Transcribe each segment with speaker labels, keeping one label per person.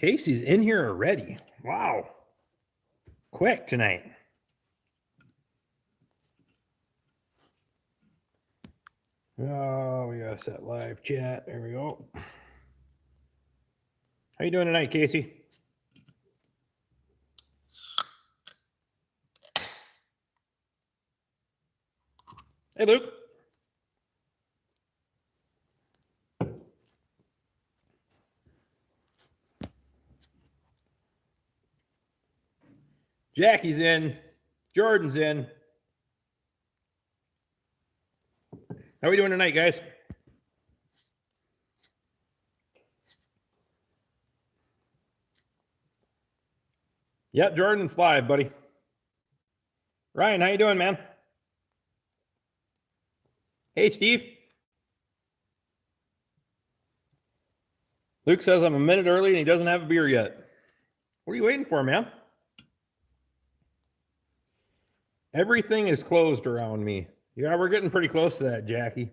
Speaker 1: Casey's in here already. Wow. Quick tonight. Oh, we gotta set live chat. There we go. How you doing tonight, Casey? Hey, Luke. Jackie's in. Jordan's in. How we doing tonight, guys? Yep, Jordan's live, buddy. Ryan, how you doing, man? Hey, Steve. Luke says I'm a minute early and he doesn't have a beer yet. What are you waiting for, man? Everything is closed around me. Yeah, we're getting pretty close to that, Jackie.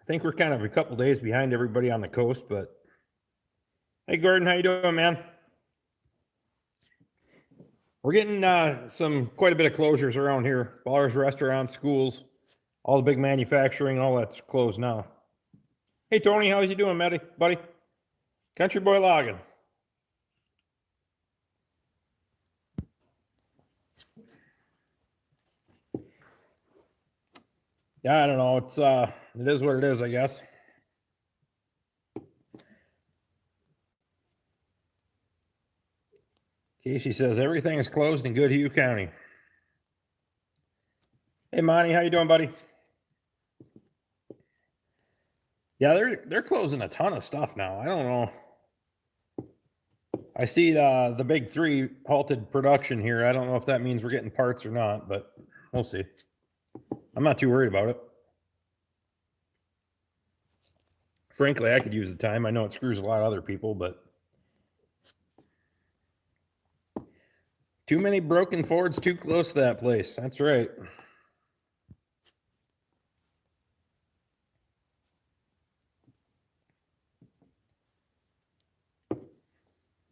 Speaker 1: I think we're kind of a couple days behind everybody on the coast, but hey, Gordon, how you doing, man? We're getting quite a bit of closures around here. Bars, restaurants, schools, all the big manufacturing, all that's closed now. Hey, Tony, how's you doing, buddy? Country boy logging. Yeah, I don't know. It is what it is, I guess. Casey says everything is closed in Goodhue County. Hey, Monty, how you doing, buddy? Yeah, they're closing a ton of stuff now. I don't know. I see the big three halted production here. I don't know if that means we're getting parts or not, but we'll see. I'm not too worried about it. Frankly, I could use the time. I know it screws a lot of other people, but too many broken Fords too close to that place. That's right.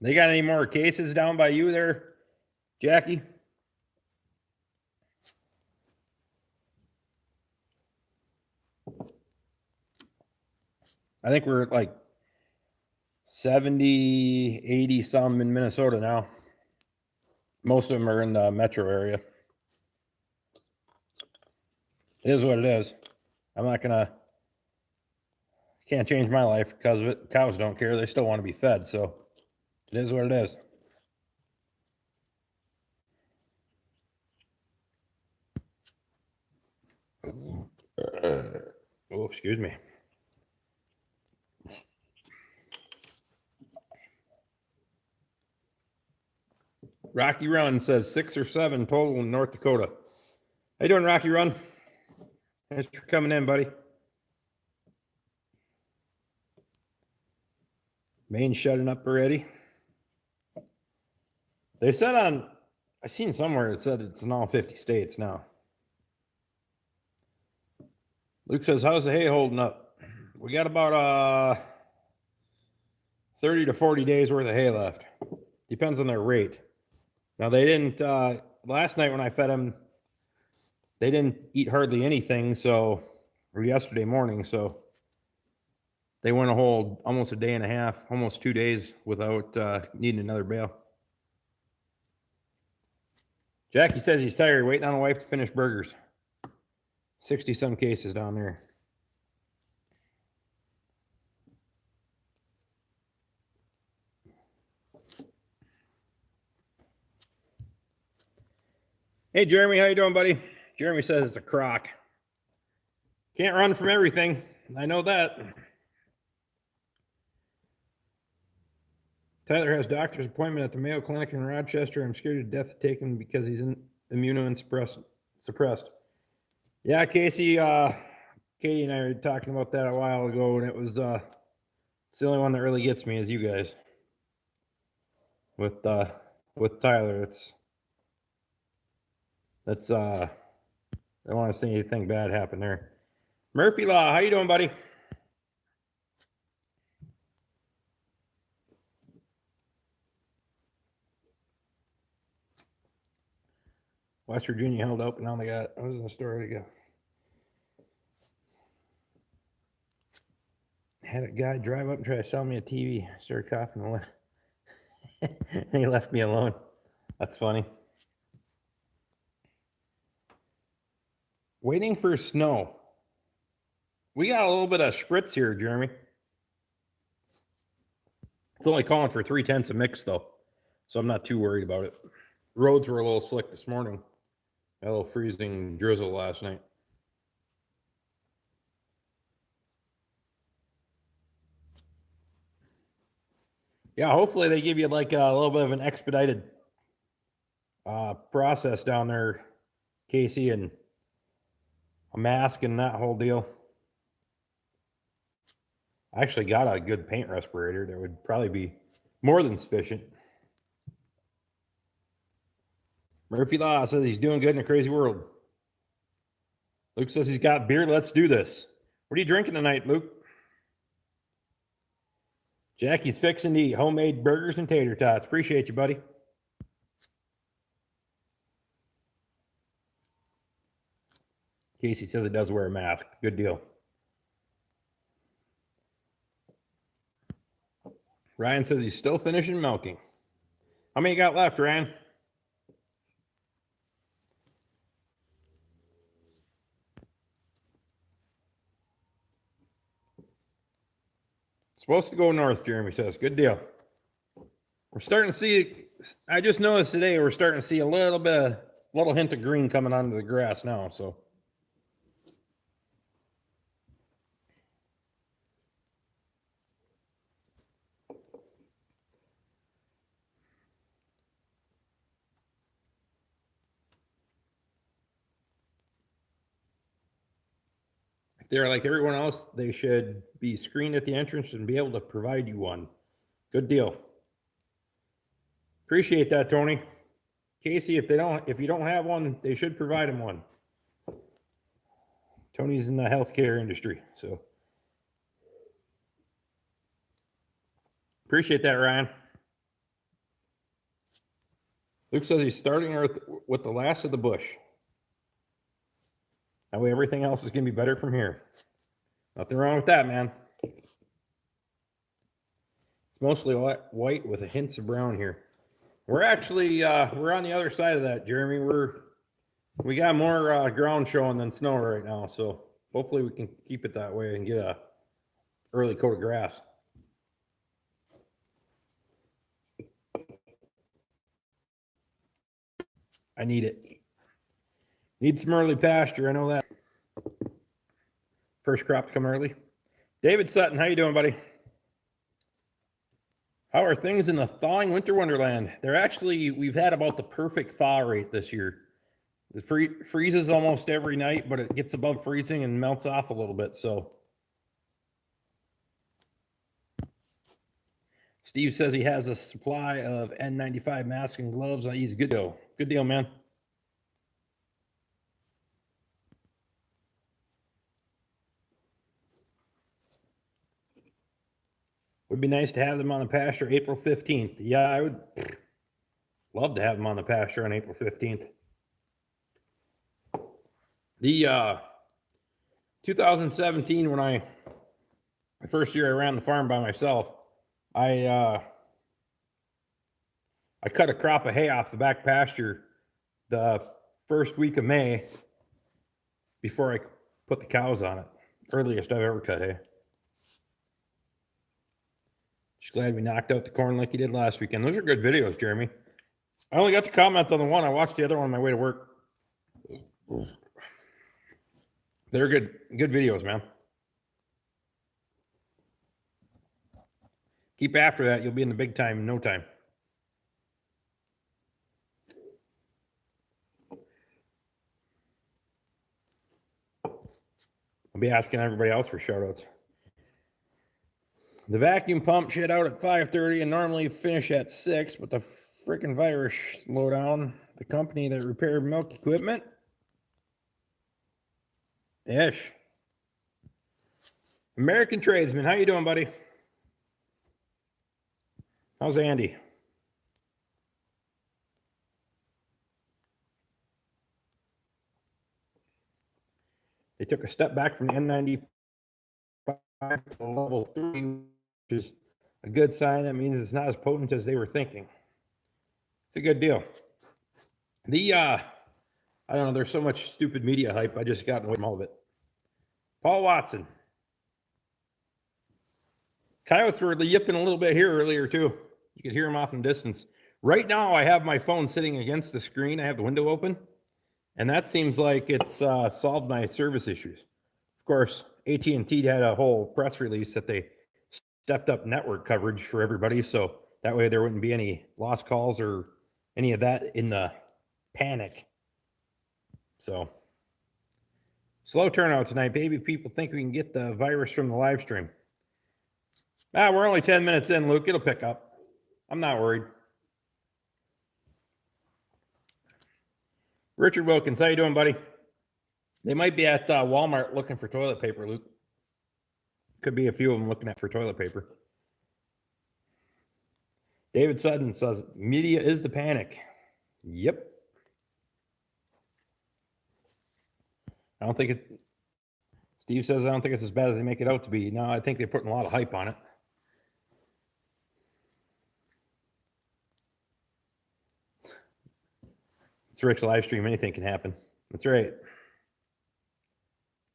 Speaker 1: They got any more cases down by you there, Jackie? I think we're at like 70, 80 some in Minnesota now. Most of them are in the metro area. It is what it is. I'm not gonna, can't change my life because of it. Cows don't care. They still want to be fed. So it is what it is. Oh, excuse me. Rocky Run says 6 or 7 total in North Dakota. How you doing, Rocky Run? Thanks for coming in, buddy. Maine shutting up already. They said I seen somewhere it said it's in all 50 states now. Luke says, how's the hay holding up? We got about 30 to 40 days worth of hay left. Depends on their rate. Now they didn't, last night when I fed them, they didn't eat hardly anything. So, or yesterday morning. So they went a whole, almost a day and a half, almost 2 days without needing another bale. Jackie says he's tired, waiting on a wife to finish burgers. 60 some cases down there. Hey, Jeremy, how you doing, buddy? Jeremy says it's a crock. Can't run from everything. I know that. Tyler has doctor's appointment at the Mayo Clinic in Rochester. I'm scared to death to take him because he's immunosuppressed. Yeah, Casey, Katie and I were talking about that a while ago, and it was it's the only one that really gets me is you guys. With Tyler, that's I don't want to see anything bad happen there. Murphy Law, how you doing, buddy? West Virginia held open. Now they got, I was in the store to go. Had a guy drive up and try to sell me a TV. Started coughing and left. And he left me alone. That's funny. Waiting for snow. We got a little bit of spritz here, Jeremy. It's only calling for 3/10 of mix, though. So I'm not too worried about it. Roads were a little slick this morning. A little freezing drizzle last night. Yeah, hopefully they give you like a little bit of an expedited process down there, Casey, and a mask and that whole deal. I actually got a good paint respirator that would probably be more than sufficient. Murphy Law says he's doing good in a crazy world. Luke says he's got beer. Let's do this. What are you drinking tonight, Luke? Jackie's fixing to eat homemade burgers and tater tots. Appreciate you, buddy. Casey says he does wear a mask. Good deal. Ryan says he's still finishing milking. How many you got left, Ryan? Supposed to go north, Jeremy says. Good deal. We're starting to see, I just noticed today we're starting to see a little hint of green coming onto the grass now, so. If they're like everyone else, they should be screened at the entrance and be able to provide you one. Good deal. Appreciate that, Tony. Casey, if you don't have one, they should provide them one. Tony's in the healthcare industry, so appreciate that, Ryan. Luke says he's starting with the last of the bush. That way everything else is going to be better from here. Nothing wrong with that, man. It's mostly white with a hint of brown here. We're actually, we're on the other side of that, Jeremy. We got more ground showing than snow right now, so hopefully we can keep it that way and get a early coat of grass. I need it. Need some early pasture, I know that. First crop to come early. David Sutton, how you doing, buddy? How are things in the thawing winter wonderland? We've had about the perfect thaw rate this year. It freezes almost every night, but it gets above freezing and melts off a little bit, so. Steve says he has a supply of N95 masks and gloves. He's good deal. Good deal, man. Would be nice to have them on the pasture April 15th. Yeah, I would love to have them on the pasture on April 15th. The 2017, when my first year I ran the farm by myself, I cut a crop of hay off the back pasture the first week of May before I put the cows on it. Earliest I've ever cut hay. Just glad we knocked out the corn like you did last weekend. Those are good videos, Jeremy. I only got to comment on the one. I watched the other one on my way to work. They're good videos, man. Keep after that. You'll be in the big time in no time. I'll be asking everybody else for shout outs. The vacuum pump shit out at 5:30 and normally finish at 6, but the freaking virus slowed down the company that repaired milk equipment. Ish. American Tradesman, how you doing, buddy? How's Andy? took a step back from the N95 to level 3, which is a good sign. That means it's not as potent as they were thinking. It's a good deal. I don't know, there's so much stupid media hype. I just got away from all of it. Paul Watson. Coyotes were yipping a little bit here earlier, too. You could hear them off in the distance. Right now, I have my phone sitting against the screen. I have the window open, and that seems like it's solved my service issues. Of course, AT&T had a whole press release that they stepped up network coverage for everybody, so that way there wouldn't be any lost calls or any of that in the panic. So, slow turnout tonight. Baby people think we can get the virus from the live stream. We're only 10 minutes in, Luke. It'll pick up. I'm not worried. Richard Wilkins, how you doing, buddy? They might be at Walmart looking for toilet paper, Luke. Could be a few of them looking for toilet paper. David Sutton says, media is the panic. Yep. I don't think it... Steve says, I don't think it's as bad as they make it out to be. No, I think they're putting a lot of hype on it. It's Rick's live stream. Anything can happen. That's right.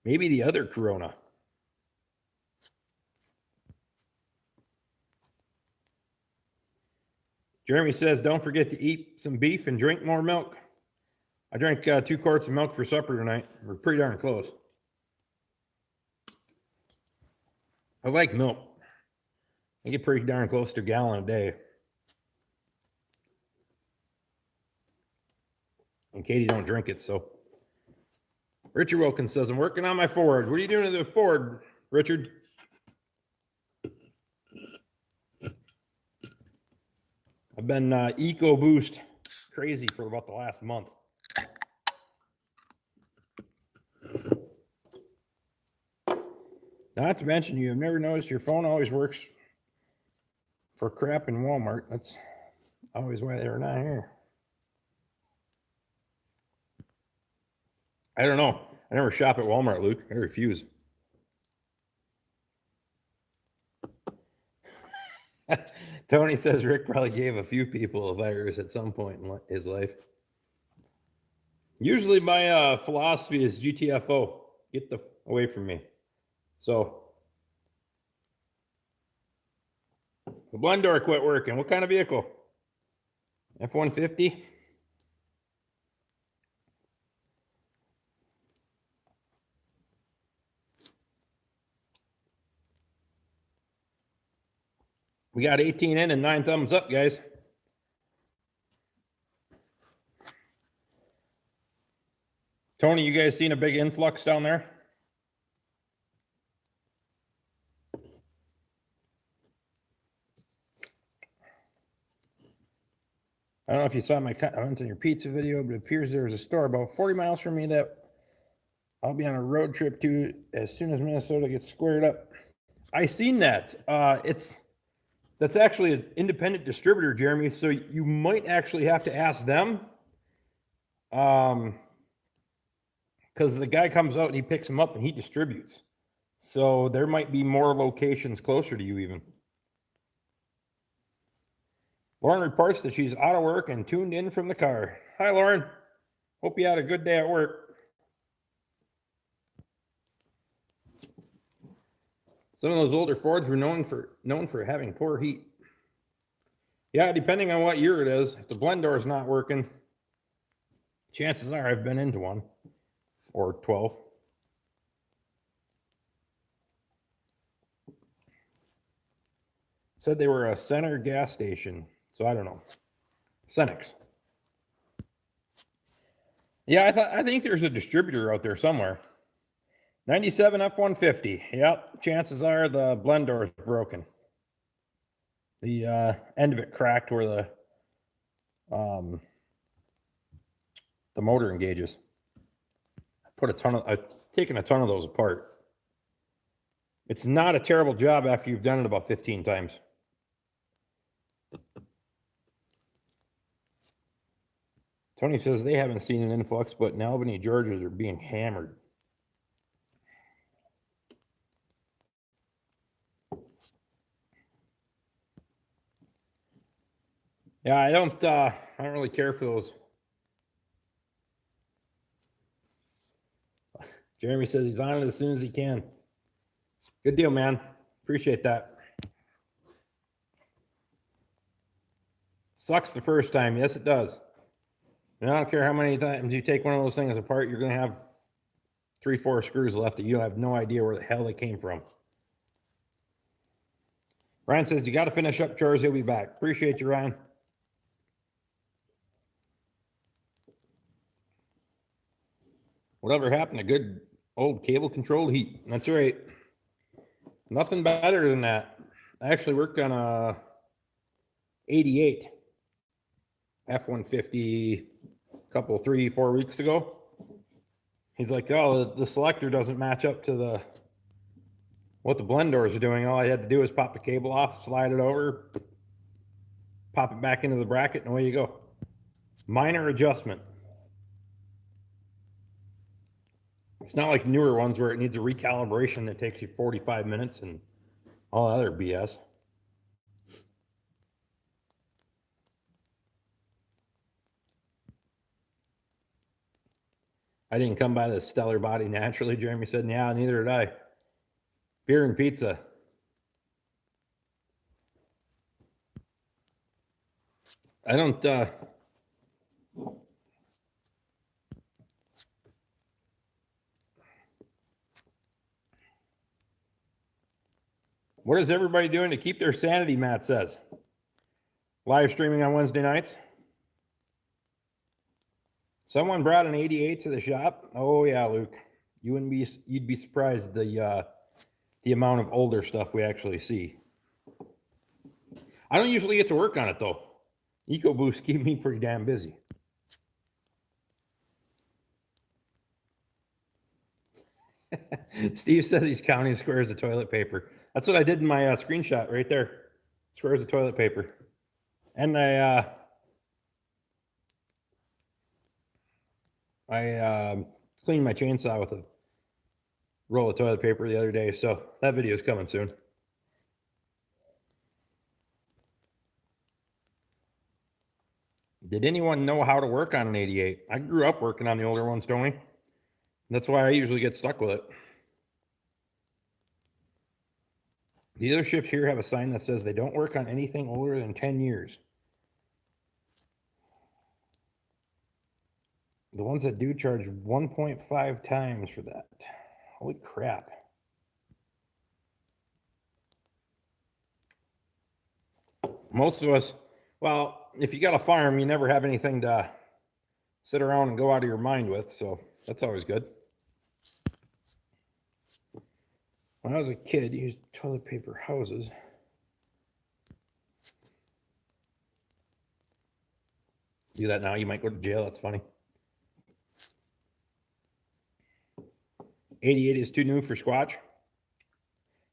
Speaker 1: Maybe the other corona. Jeremy says, don't forget to eat some beef and drink more milk. I drank 2 quarts of milk for supper tonight. We're pretty darn close. I like milk. I get pretty darn close to a gallon a day. And Katie don't drink it, so. Richard Wilkins says, I'm working on my Ford. What are you doing to the Ford, Richard? I've been EcoBoost crazy for about the last month. Not to mention, you have never noticed your phone always works for crap in Walmart. That's always why they're not here. I don't know. I never shop at Walmart, Luke. I refuse. Tony says Rick probably gave a few people a virus at some point in his life. Usually my philosophy is GTFO. Get the away from me. So the blend door quit working. What kind of vehicle? F-150? We got 18 in and 9 thumbs up, guys. Tony, you guys seen a big influx down there? I don't know if you saw my comments on your pizza video, but it appears there is a store about 40 miles from me that I'll be on a road trip to as soon as Minnesota gets squared up. I seen that. That's actually an independent distributor, Jeremy. So you might actually have to ask them. Because the guy comes out and he picks them up and he distributes. So there might be more locations closer to you even. Lauren reports that she's out of work and tuned in from the car. Hi, Lauren. Hope you had a good day at work. Some of those older Fords were known for having poor heat. Yeah, depending on what year it is, if the blend door is not working, chances are I've been into one or 12. Said they were a Center gas station, so I don't know. Cenex. Yeah, I think there's a distributor out there somewhere. 97 F-150. Yep, chances are the blend door is broken. The end of it cracked where the motor engages. I've taken a ton of those apart. It's not a terrible job after you've done it about 15 times. Tony says they haven't seen an influx, but in Albany, Georgia, they're being hammered. Yeah, I don't really care for those. Jeremy says he's on it as soon as he can. Good deal, man. Appreciate that. Sucks the first time. Yes, it does. And I don't care how many times you take one of those things apart, you're going to have 3-4 screws left that you have no idea where the hell they came from. Ryan says, you got to finish up chores. He'll be back. Appreciate you, Ryan. Whatever happened to good old cable controlled heat? That's right. Nothing better than that. I actually worked on a 88 F-150 a couple, 3-4 weeks ago. He's like, oh, the selector doesn't match up to what the blend doors are doing. All I had to do is pop the cable off, slide it over, pop it back into the bracket, and away you go. Minor adjustment. It's not like newer ones where it needs a recalibration that takes you 45 minutes and all other BS. I didn't come by this stellar body naturally, Jeremy said. Yeah, neither did I. Beer and pizza. I don't what is everybody doing to keep their sanity, Matt says? Live streaming on Wednesday nights. Someone brought an 88 to the shop. Oh yeah, Luke. You'd be surprised the amount of older stuff we actually see. I don't usually get to work on it though. EcoBoost keep me pretty damn busy. Steve says he's counting squares of toilet paper. That's what I did in my screenshot right there. Squares of toilet paper. And I cleaned my chainsaw with a roll of toilet paper the other day, so that video is coming soon. Did anyone know how to work on an 88? I grew up working on the older ones, Tony. That's why I usually get stuck with it. Dealerships here have a sign that says they don't work on anything older than 10 years. The ones that do charge 1.5 times for that. Holy crap. Most of us, well, if you got a farm, you never have anything to sit around and go out of your mind with, so that's always good. When I was a kid, I used toilet paper houses. Do that now, you might go to jail. That's funny. 88 is too new for Squatch.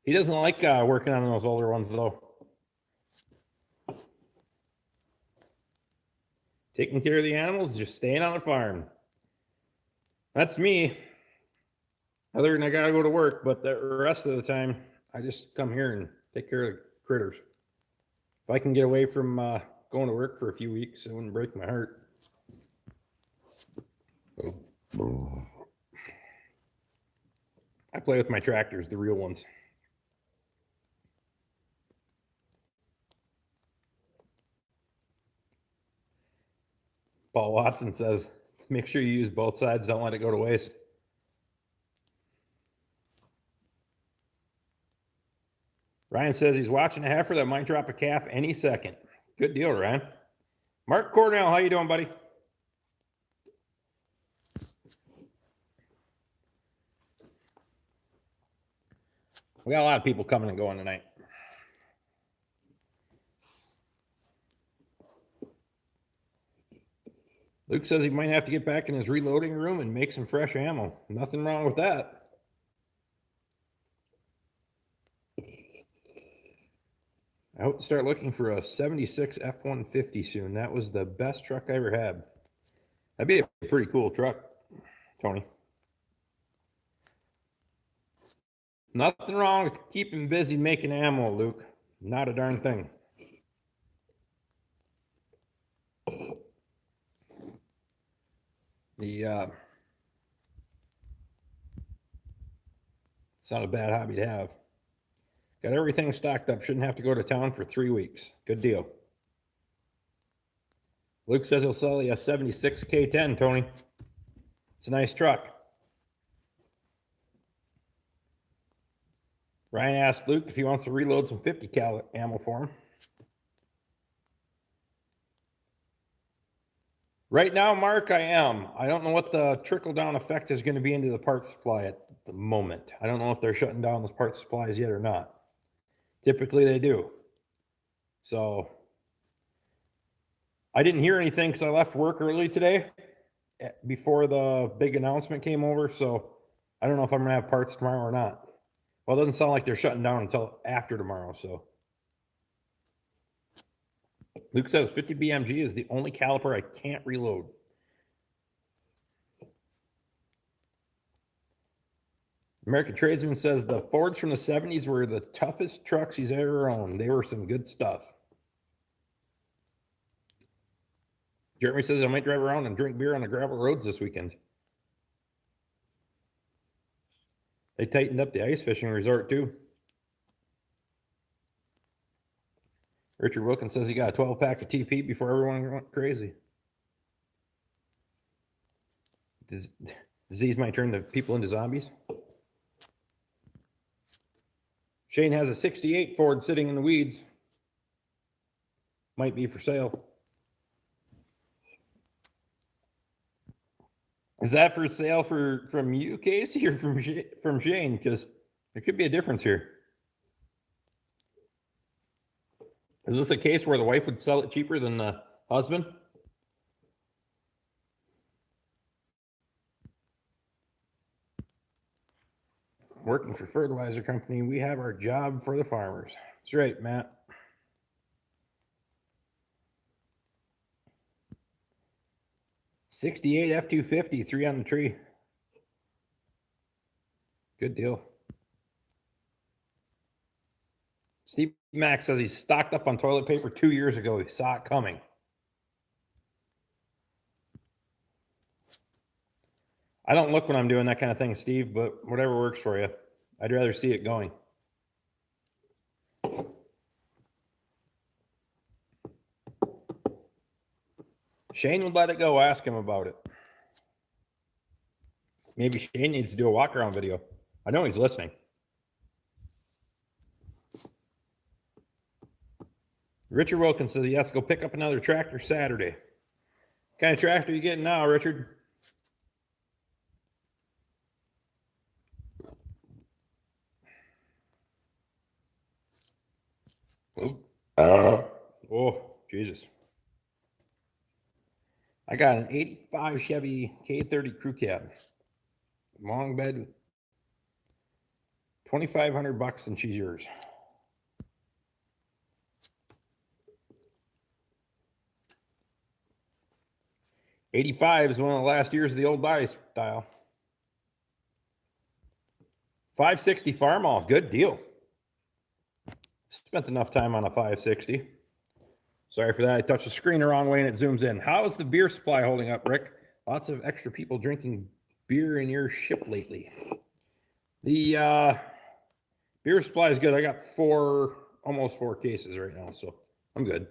Speaker 1: He doesn't like working on those older ones, though. Taking care of the animals, just staying on the farm. That's me. Other than I gotta go to work, but the rest of the time, I just come here and take care of the critters. If I can get away from going to work for a few weeks, it wouldn't break my heart. I play with my tractors, the real ones. Paul Watson says, make sure you use both sides. Don't let it go to waste. Ryan says he's watching a heifer that might drop a calf any second. Good deal, Ryan. Mark Cornell, how you doing, buddy? We got a lot of people coming and going tonight. Luke says he might have to get back in his reloading room and make some fresh ammo. Nothing wrong with that. I hope to start looking for a 76 F-150 soon. That was the best truck I ever had. That'd be a pretty cool truck, Tony. Nothing wrong with keeping busy making ammo, Luke. Not a darn thing. It's not a bad hobby to have. Got everything stocked up. Shouldn't have to go to town for 3 weeks. Good deal. Luke says he'll sell you a 76 K10, Tony. It's a nice truck. Ryan asked Luke if he wants to reload some 50 cal ammo for him. Right now, Mark, I am. I don't know what the trickle-down effect is going to be into the parts supply at the moment. I don't know if they're shutting down those parts supplies yet or not. Typically, they do. So, I didn't hear anything because I left work early today before the big announcement came over. So, I don't know if I'm going to have parts tomorrow or not. Well, it doesn't sound like they're shutting down until after tomorrow. So, Luke says 50 BMG is the only caliper I can't reload. American Tradesman says the Fords from the 70s were the toughest trucks he's ever owned. They were some good stuff. Jeremy says I might drive around and drink beer on the gravel roads this weekend. They tightened up the ice fishing resort too. Richard Wilkins says he got a 12-pack of TP before everyone went crazy. Disease might turn the people into zombies. Shane has a 68 Ford sitting in the weeds. Might be for sale. Is that for sale from you, Casey, or from Shane? Because there could be a difference here. Is this a case where the wife would sell it cheaper than the husband? Working for fertilizer company, we have our job for the farmers. That's right, Matt. '68 F-250, 3 on the tree. Good deal. Steve Max says he stocked up on toilet paper 2 years ago. He saw it coming. I don't look when I'm doing that kind of thing, Steve, but whatever works for you. I'd rather see it going. Shane would let it go. Ask him about it. Maybe Shane needs to do a walk-around video. I know he's listening. Richard Wilkins says he has to go pick up another tractor Saturday. What kind of tractor are you getting now, Richard? Oh, Jesus. I got an 85 Chevy K30 crew cab. Long bed. $2,500 and she's yours. '85 is one of the last years of the old buy style. 560 Farmall, good deal. Spent enough time on a 560. Sorry for that. I touched the screen the wrong way and it zooms in. How's the beer supply holding up, Rick? Lots of extra people drinking beer in your ship lately. The beer supply is good. I got almost four cases right now, so I'm good.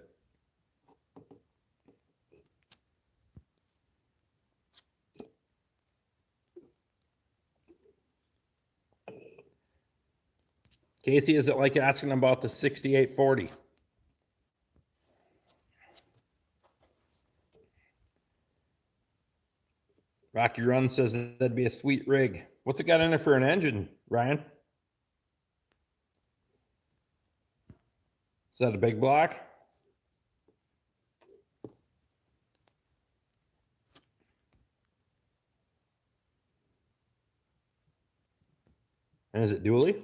Speaker 1: Casey, is it like asking about the 6840? Rocky Run says that'd be a sweet rig. What's it got in it for an engine, Ryan? Is that a big block? And is it dually?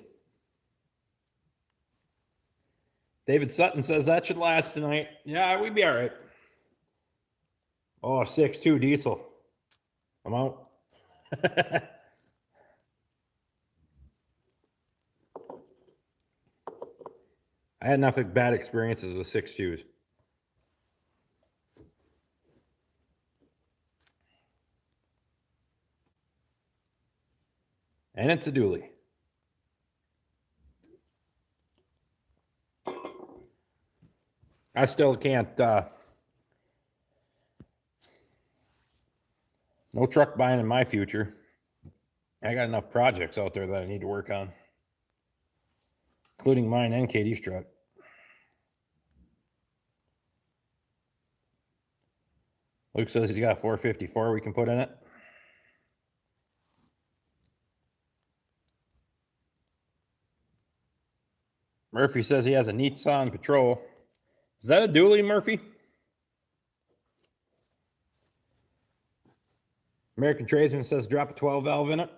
Speaker 1: David Sutton says that should last tonight. Yeah, we'd be all right. Oh, 6.2 diesel. I'm out. I had enough bad experiences with 6.2s. And it's a dually. I still can't, no truck buying in my future. I got enough projects out there that I need to work on, including mine and Katie's truck. Luke says he's got a 454 we can put in it. Murphy says he has a Nissan Patrol. Is that a dually, Murphy? American Tradesman says drop a 12 valve in it.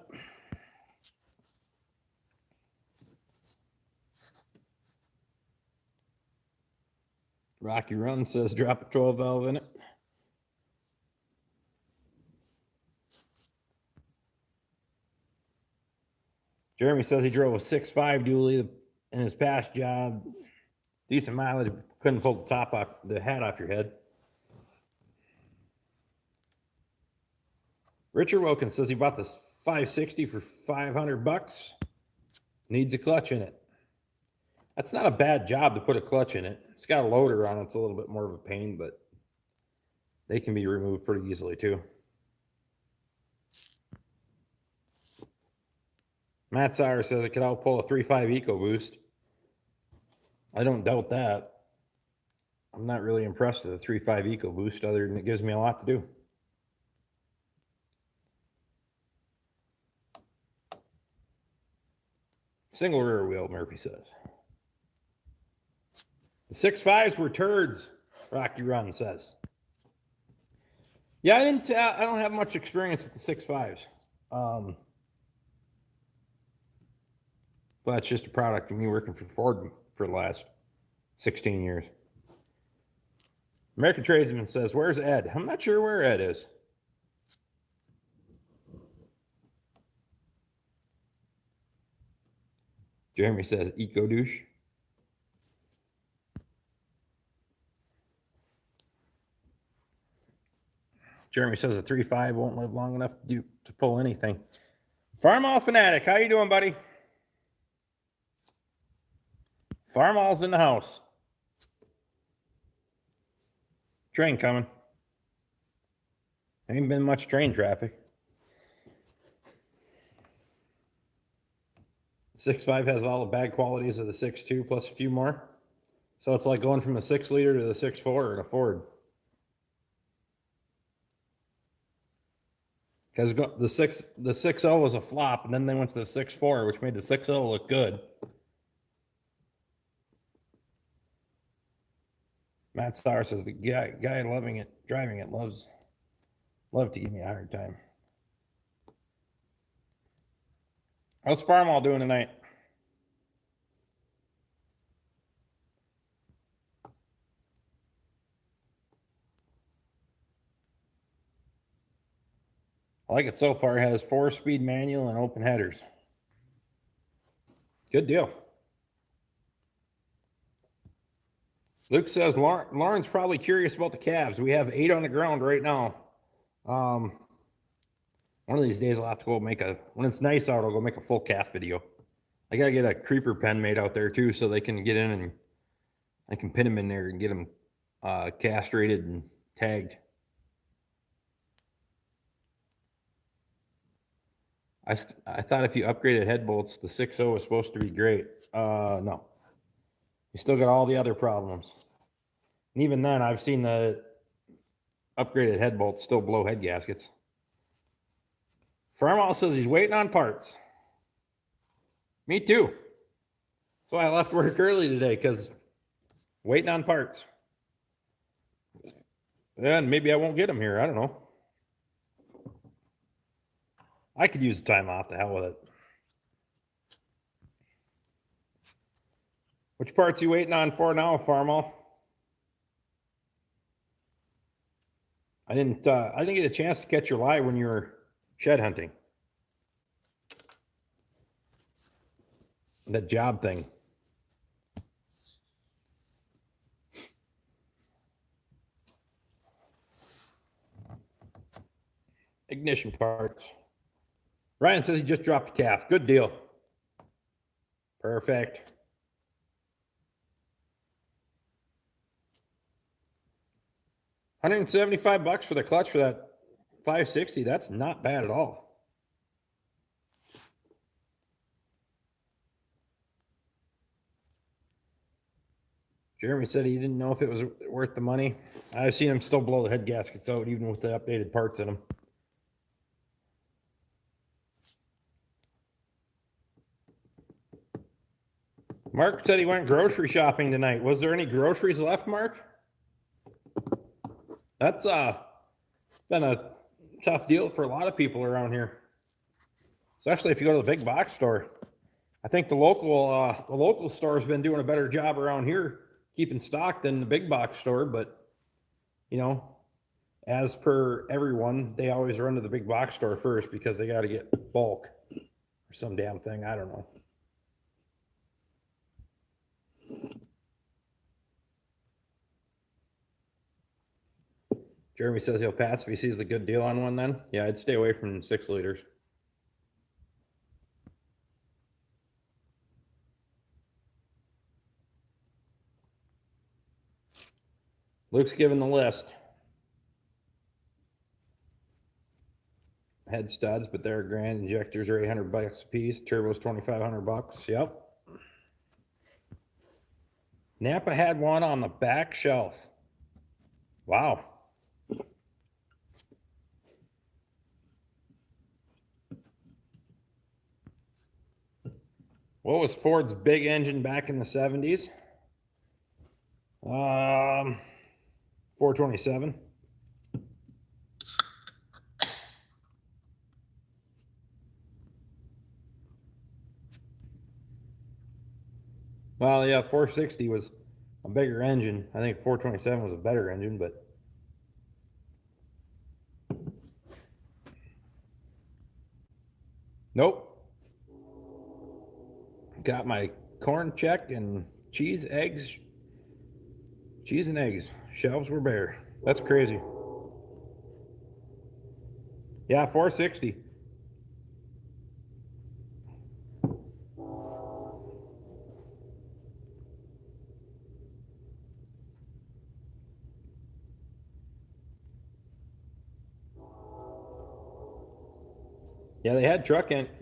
Speaker 1: Rocky Run says drop a 12 valve in it. Jeremy says he drove a 6.5 dually in his past job. Decent mileage, couldn't pull the top off, the hat off your head. Richard Wilkins says he bought this 560 for $500. Needs a clutch in it. That's not a bad job to put a clutch in it. It's got a loader on it. It's a little bit more of a pain, but they can be removed pretty easily too. Matt Sire says it could outpull a 3.5 EcoBoost. I don't doubt that. I'm not really impressed with the 3.5 EcoBoost other than it gives me a lot to do. Single rear wheel, Murphy says. The 6.5s were turds, Rocky Run says. Yeah, I don't have much experience with the 6.5s. But it's just a product of me working for Ford for the last 16 years. American Tradesman says, where's Ed? I'm not sure where Ed is. Jeremy says, Eco douche. Jeremy says a 3.5 won't live long enough to pull anything. Farmall Fanatic, how you doing, buddy? Farmall's in the house. Train coming. Ain't been much train traffic. 6.5 has all the bad qualities of the 6.2 plus a few more. So it's like going from a 6 liter to the 6.4 in a Ford. Because the 6.0 was a flop, and then they went to the 6.4, which made the 6.0 look good. Matt Starr says the guy driving it love to give me a hard time. How's Farmall doing tonight? I like it so far. It has 4-speed manual and open headers. Good deal. Luke says Lauren's probably curious about the calves. We have 8 on the ground right now. One of these days I'll have to go when it's nice out, I'll go make a full calf video. I gotta get a creeper pen made out there too, so they can get in and I can pin them in there and get them castrated and tagged. I thought if you upgraded head bolts, the 6.0 was supposed to be great. No. You still got all the other problems. And even then, I've seen the upgraded head bolts still blow head gaskets. Farmall says he's waiting on parts. Me too. So I left work early today because waiting on parts. Then maybe I won't get them here. I don't know. I could use the time off. The hell with it. Which parts are you waiting on for now, Farmall? I didn't get a chance to catch your live when you were shed hunting. That job thing. Ignition parts. Ryan says he just dropped a calf. Good deal. Perfect. $175 for the clutch for that 560. That's not bad at all. Jeremy said he didn't know if it was worth the money. I've seen him still blow the head gaskets out, even with the updated parts in them. Mark said he went grocery shopping tonight. Was there any groceries left, Mark? That's been a tough deal for a lot of people around here, especially if you go to the big box store. I think the local store has been doing a better job around here keeping stock than the big box store, but you know, as per everyone, they always run to the big box store first because they got to get bulk or some damn thing. I don't know. Jeremy says he'll pass if he sees a good deal on one then. Yeah, I'd stay away from 6 liters. Luke's given the list. Head studs, but they're grand. Injectors are $800 a piece. Turbos $2,500. Yep. Napa had one on the back shelf. Wow. What was Ford's big engine back in the 70s? 427. Well, yeah, 460 was a bigger engine. I think 427 was a better engine, but nope. Got my corn check and cheese, eggs. Cheese and eggs. Shelves were bare. That's crazy. Yeah, 460. Yeah, they had truck engine.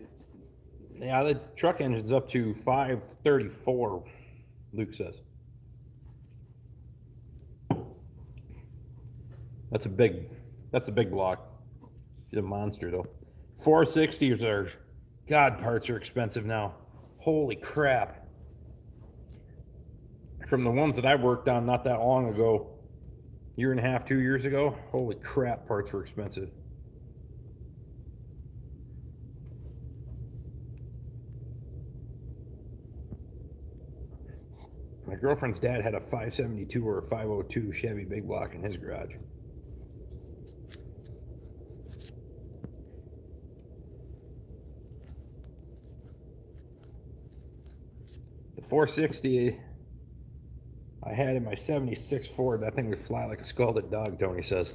Speaker 1: Yeah, the truck engine's up to 534, Luke says. That's a big block. She's a monster though. 460s are, God, parts are expensive now. Holy crap. From the ones that I worked on not that long ago, year and a half, 2 years ago, holy crap, parts were expensive. My girlfriend's dad had a 572 or a 502 Chevy big block in his garage. The 460 I had in my 76 Ford, that thing would fly like a scalded dog, Tony says.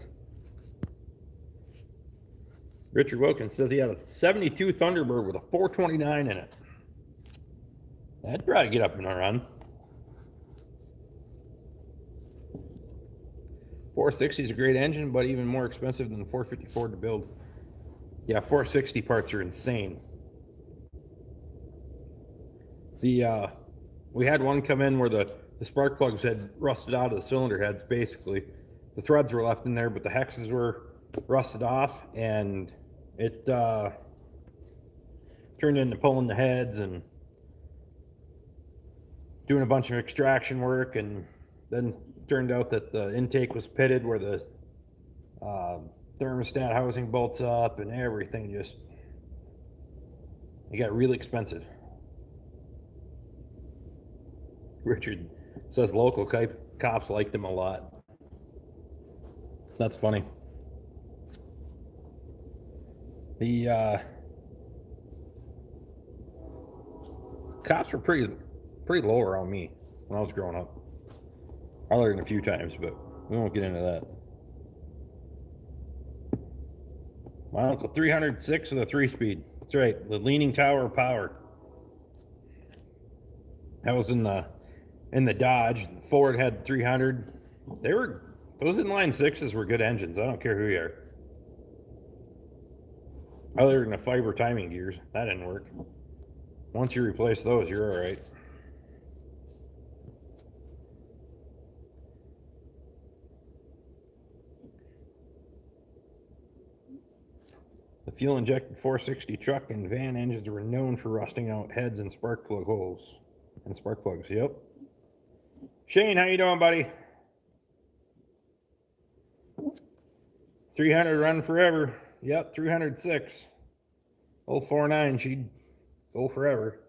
Speaker 1: Richard Wilkins says he had a 72 Thunderbird with a 429 in it. That'd try to get up and run. 460 is a great engine, but even more expensive than the 454 to build. Yeah, 460 parts are insane. We had one come in where the spark plugs had rusted out of the cylinder heads, basically. The threads were left in there, but the hexes were rusted off, and it turned into pulling the heads and doing a bunch of extraction work, and then turned out that the intake was pitted where the thermostat housing bolts up, and everything just, it got really expensive. Richard says local cops liked him a lot. That's funny. The cops were pretty low around me when I was growing up. I learned a few times, but we won't get into that. My uncle 306 with a 3-speed. That's right, the Leaning Tower of Power. That was in the Dodge. The Ford had 300. Those inline sixes were good engines. I don't care who you are. Other than the fiber timing gears, that didn't work. Once you replace those, you're all right. The fuel-injected 460 truck and van engines were known for rusting out heads and spark plug holes. And spark plugs, yep. Shane, how you doing, buddy? 300 run forever. Yep, 306. 049, she'd go forever.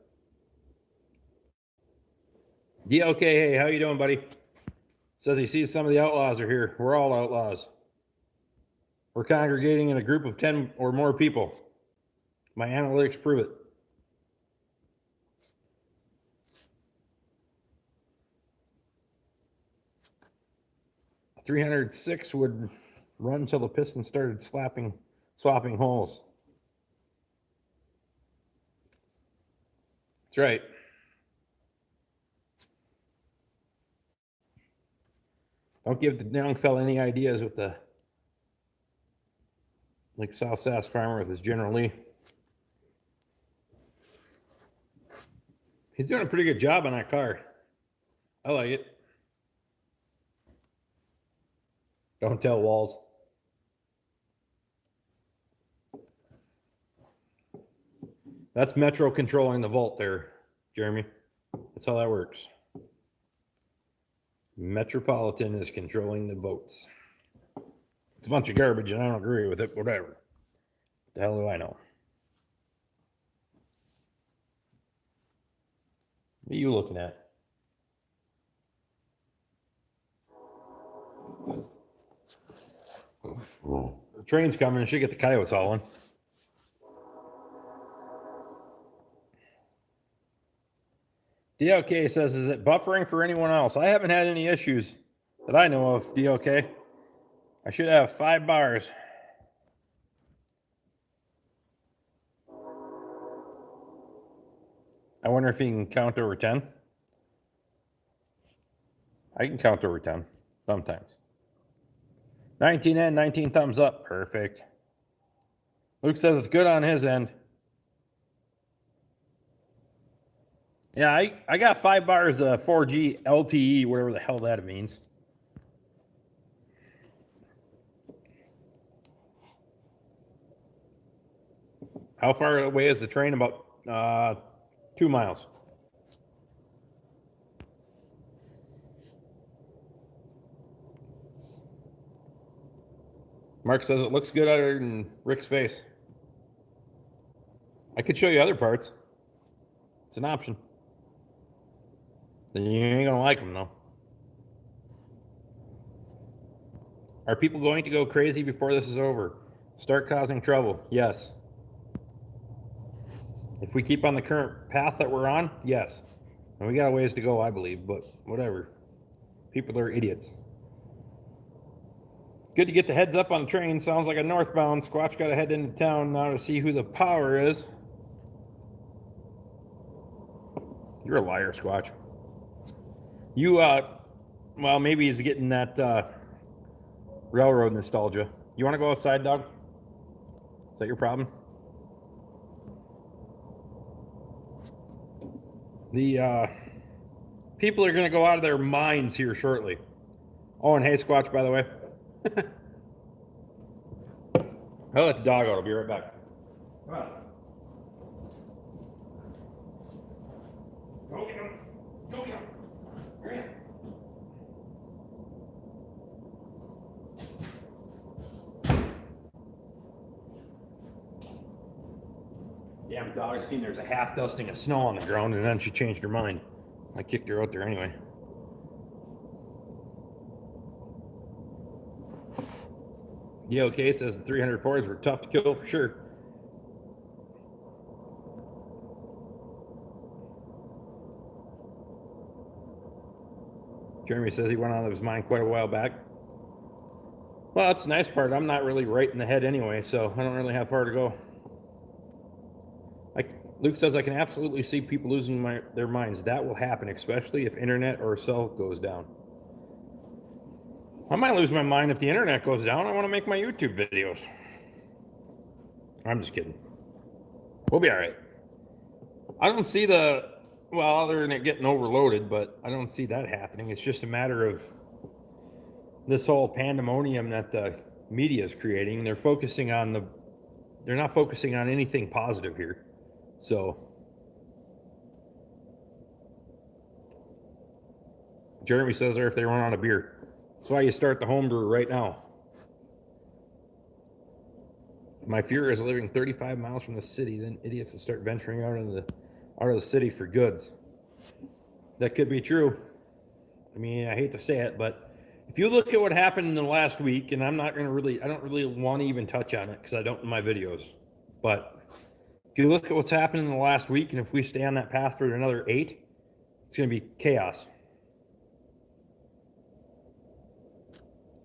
Speaker 1: DLK, hey, how you doing, buddy? Says he sees some of the outlaws are here. We're all outlaws. We're congregating in a group of 10 or more people. My analytics prove it. A 306 would run till the piston started swapping holes. That's right. Don't give the young fella any ideas with the South Sass farmer with his General Lee. He's doing a pretty good job on that car. I like it. Don't tell Walls. That's Metro controlling the volt there, Jeremy. That's how that works. Metropolitan is controlling the votes. It's a bunch of garbage and I don't agree with it, whatever. What the hell do I know? What are you looking at? The train's coming and she get the coyotes hauling. DLK says, is it buffering for anyone else? I haven't had any issues that I know of, DLK. I should have 5 bars. I wonder if you can count over 10. I can count over 10 sometimes. 19 and 19 thumbs up. Perfect. Luke says it's good on his end. Yeah, I got 5 bars of 4G LTE, whatever the hell that means. How far away is the train? About 2 miles. Mark says it looks good other than Rick's face. I could show you other parts. It's an option. Then you ain't gonna like them, though. Are people going to go crazy before this is over? Start causing trouble? Yes. If we keep on the current path that we're on, yes. And we got a ways to go, I believe, but whatever. People are idiots. Good to get the heads up on the train. Sounds like a northbound. Squatch got to head into town now to see who the power is. You're a liar, Squatch. You, well, maybe he's getting that railroad nostalgia. You want to go outside, dog? Is that your problem? The people are going to go out of their minds here shortly. Oh, and hey, Squatch, by the way. I'll let the dog out. I'll be right back. Come on. Go get him. Go get him. Hurry up. Damn dog, I seen there's a half dusting of snow on the ground and then she changed her mind. I kicked her out there anyway. DLK says the 304s were tough to kill for sure. Jeremy says he went out of his mind quite a while back. Well, that's the nice part. I'm not really right in the head anyway, so I don't really have far to go. Luke says, I can absolutely see people losing their minds. That will happen, especially if internet or cell goes down. I might lose my mind if the internet goes down. I want to make my YouTube videos. I'm just kidding. We'll be all right. I don't see well, other than it getting overloaded, but I don't see that happening. It's just a matter of this whole pandemonium that the media is creating. They're not focusing on anything positive here. So Jeremy says there if they run out of beer. That's why you start the home brew right now. My fear is living 35 miles from the city, then idiots will start venturing out of the city for goods. That could be true. I mean, I hate to say it, but if you look at what happened in the last week, and I don't really want to even touch on it because I don't in my videos, but if you look at what's happened in the last week, and if we stay on that path for another 8, it's going to be chaos.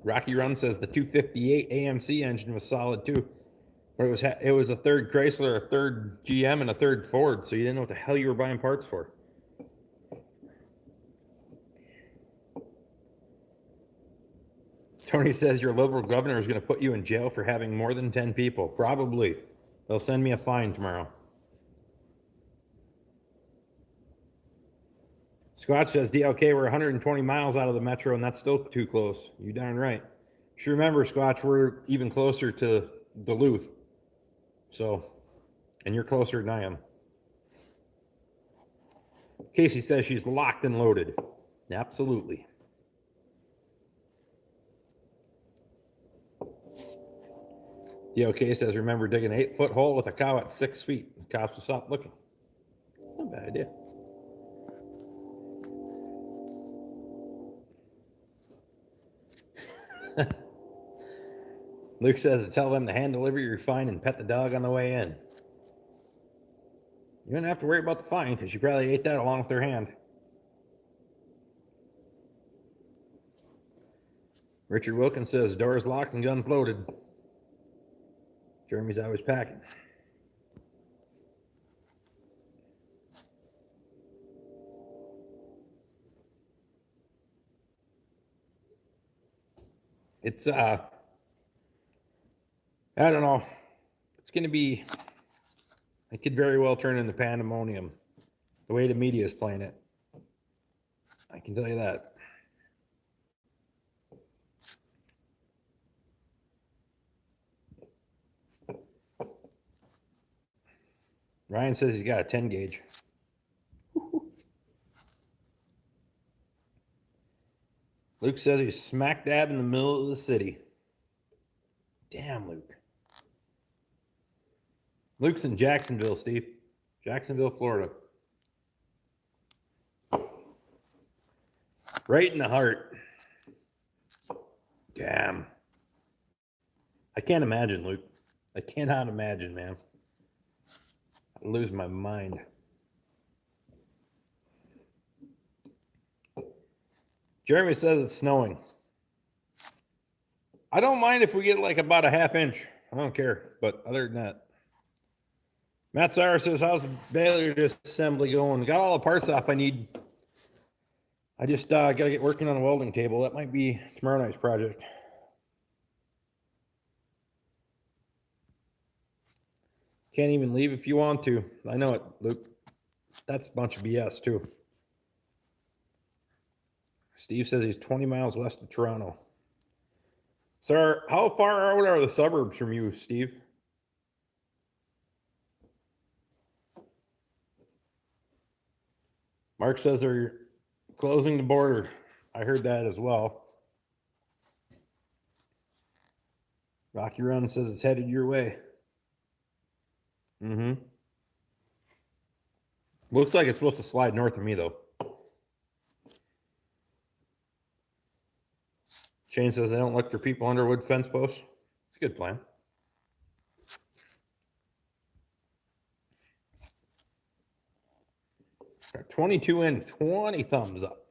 Speaker 1: Rocky Run says the 258 AMC engine was solid too. But it was a third Chrysler, a third GM, and a third Ford, so you didn't know what the hell you were buying parts for. Tony says your liberal governor is going to put you in jail for having more than 10 people. Probably. They'll send me a fine tomorrow. Squatch says DLK, we're 120 miles out of the metro, and that's still too close. You darn right. You should remember, Squatch, we're even closer to Duluth. So, and you're closer than I am. Casey says she's locked and loaded. Absolutely. DLK says, remember digging an 8-foot hole with a cow at 6 feet. The cops will stop looking. Not a bad idea. Luke says to tell them to hand deliver your fine and pet the dog on the way in. You don't have to worry about the fine because you probably ate that along with their hand. Richard Wilkins says doors locked and guns loaded. Jeremy's always packing. It's I don't know. It's going to be, it could very well turn into pandemonium the way the media is playing it. I can tell you that. Ryan says he's got a 10 gauge. Luke says he's smack dab in the middle of the city. Damn, Luke. Luke's in Jacksonville, Steve. Jacksonville, Florida. Right in the heart. Damn. I can't imagine, Luke. I cannot imagine, man. I'd lose my mind. Jeremy says it's snowing. I don't mind if we get like about a half inch. I don't care. But other than that. Matt Sauer says, how's the Baylor assembly going? Got all the parts off I need. I just got to get working on a welding table. That might be tomorrow night's project. Can't even leave if you want to. I know it, Luke. That's a bunch of BS, too. Steve says he's 20 miles west of Toronto. Sir, how far out are the suburbs from you, Steve? Mark says they're closing the border. I heard that as well. Rocky Run says it's headed your way. Mm-hmm. Looks like it's supposed to slide north of me, though. Shane says they don't look for people under wood fence posts. It's a good plan. Got 22 in, 20 thumbs up.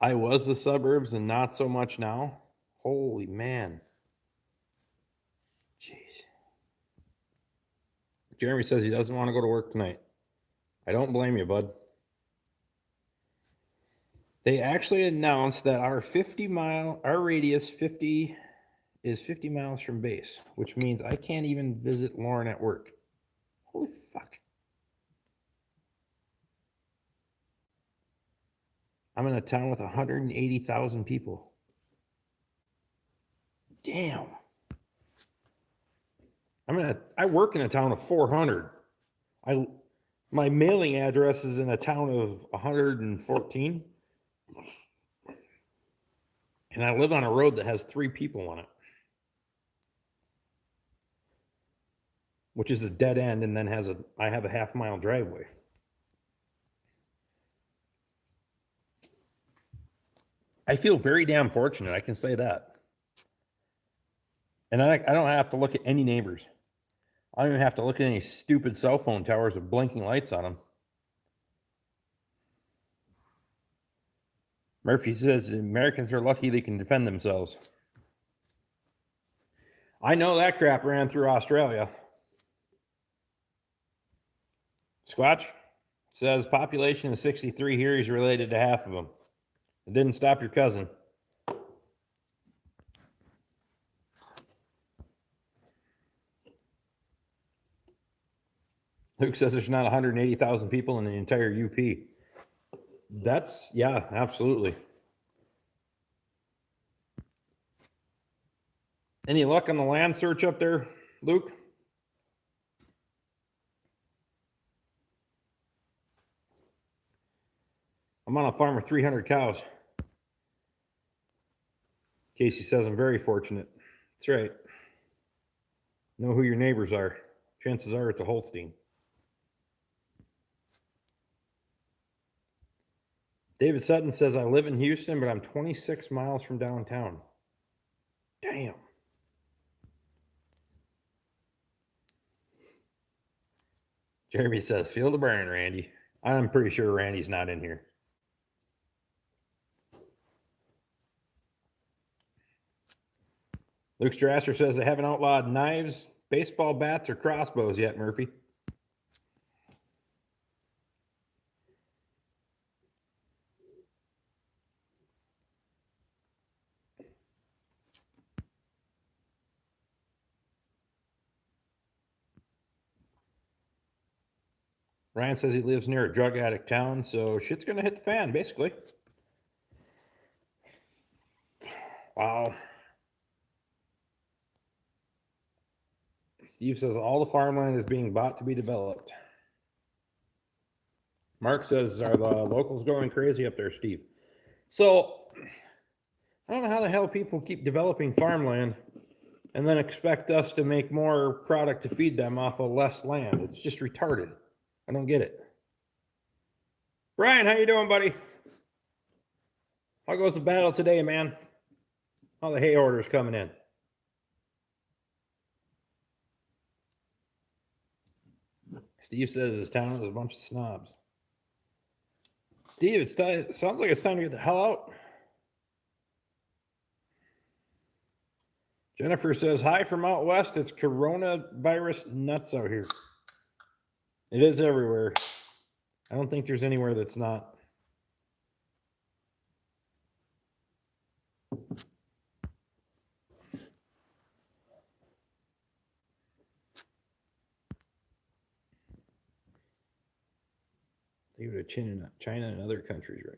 Speaker 1: I was the suburbs and not so much now. Holy man. Jeez. Jeremy says he doesn't want to go to work tonight. I don't blame you, bud. They actually announced that our radius 50 is 50 miles from base, which means I can't even visit Lauren at work. Holy fuck. I'm in a town with 180,000 people. Damn. I work in a town of 400. My mailing address is in a town of 114. And I live on a road that has 3 people on it, which is a dead end, and then I have a half-mile driveway. I feel very damn fortunate, I can say that. And I don't have to look at any neighbors. I don't even have to look at any stupid cell phone towers with blinking lights on them. Murphy says Americans are lucky they can defend themselves. I know that crap ran through Australia. Squatch says population of 63 here. He's related to half of them. It didn't stop your cousin. Luke says there's not 180,000 people in the entire UP. Yeah, absolutely. Any luck on the land search up there, Luke? I'm on a farm with 300 cows. Casey says I'm very fortunate. That's right. Know who your neighbors are. Chances are it's a Holstein. David Sutton says I live in Houston, but I'm 26 miles from downtown. Damn. Jeremy says, feel the burn, Randy. I'm pretty sure Randy's not in here. Luke Strasser says they haven't outlawed knives, baseball bats, or crossbows yet, Murphy. Ryan says he lives near a drug addict town, so shit's going to hit the fan, basically. Wow. Steve says all the farmland is being bought to be developed. Mark says, are the locals going crazy up there, Steve? So, I don't know how the hell people keep developing farmland and then expect us to make more product to feed them off of less land. It's just retarded. I don't get it. Brian, how you doing, buddy? How goes the battle today, man? How the hay orders coming in? Steve says his town is a bunch of snobs. Steve, it sounds like it's time to get the hell out. Jennifer says, hi from out west. It's coronavirus nuts out here. It is everywhere. I don't think there's anywhere that's not. They go to China and other countries, right?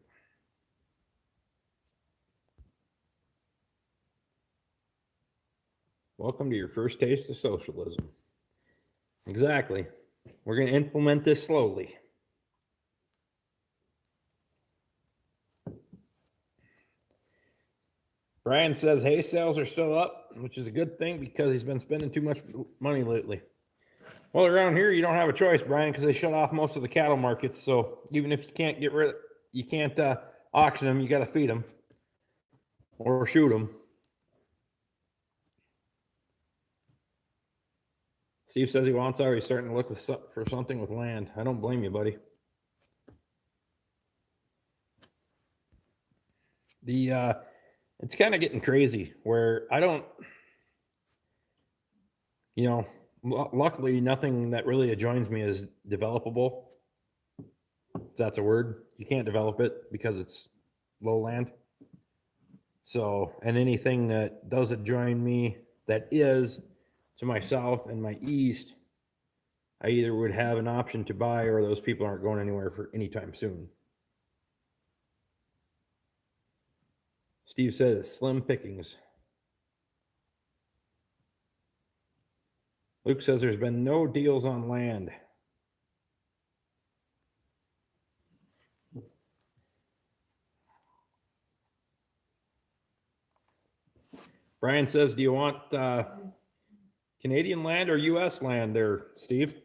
Speaker 1: Welcome to your first taste of socialism. Exactly. We're going to implement this slowly. Brian says hay sales are still up, which is a good thing because he's been spending too much money lately. Well, around here, you don't have a choice, Brian, because they shut off most of the cattle markets. So even if you can't auction them, you got to feed them or shoot them. Steve says he wants out. He's starting to look for something with land. I don't blame you, buddy. It's kind of getting crazy where I don't, Luckily, nothing that really adjoins me is developable. If that's a word. You can't develop it because it's lowland. So, and anything that does adjoin me that is to my south and my east, I either would have an option to buy or those people aren't going anywhere for anytime soon. Steve said it's slim pickings. Luke says there's been no deals on land. Brian says, do you want Canadian land or U.S. land there, Steve?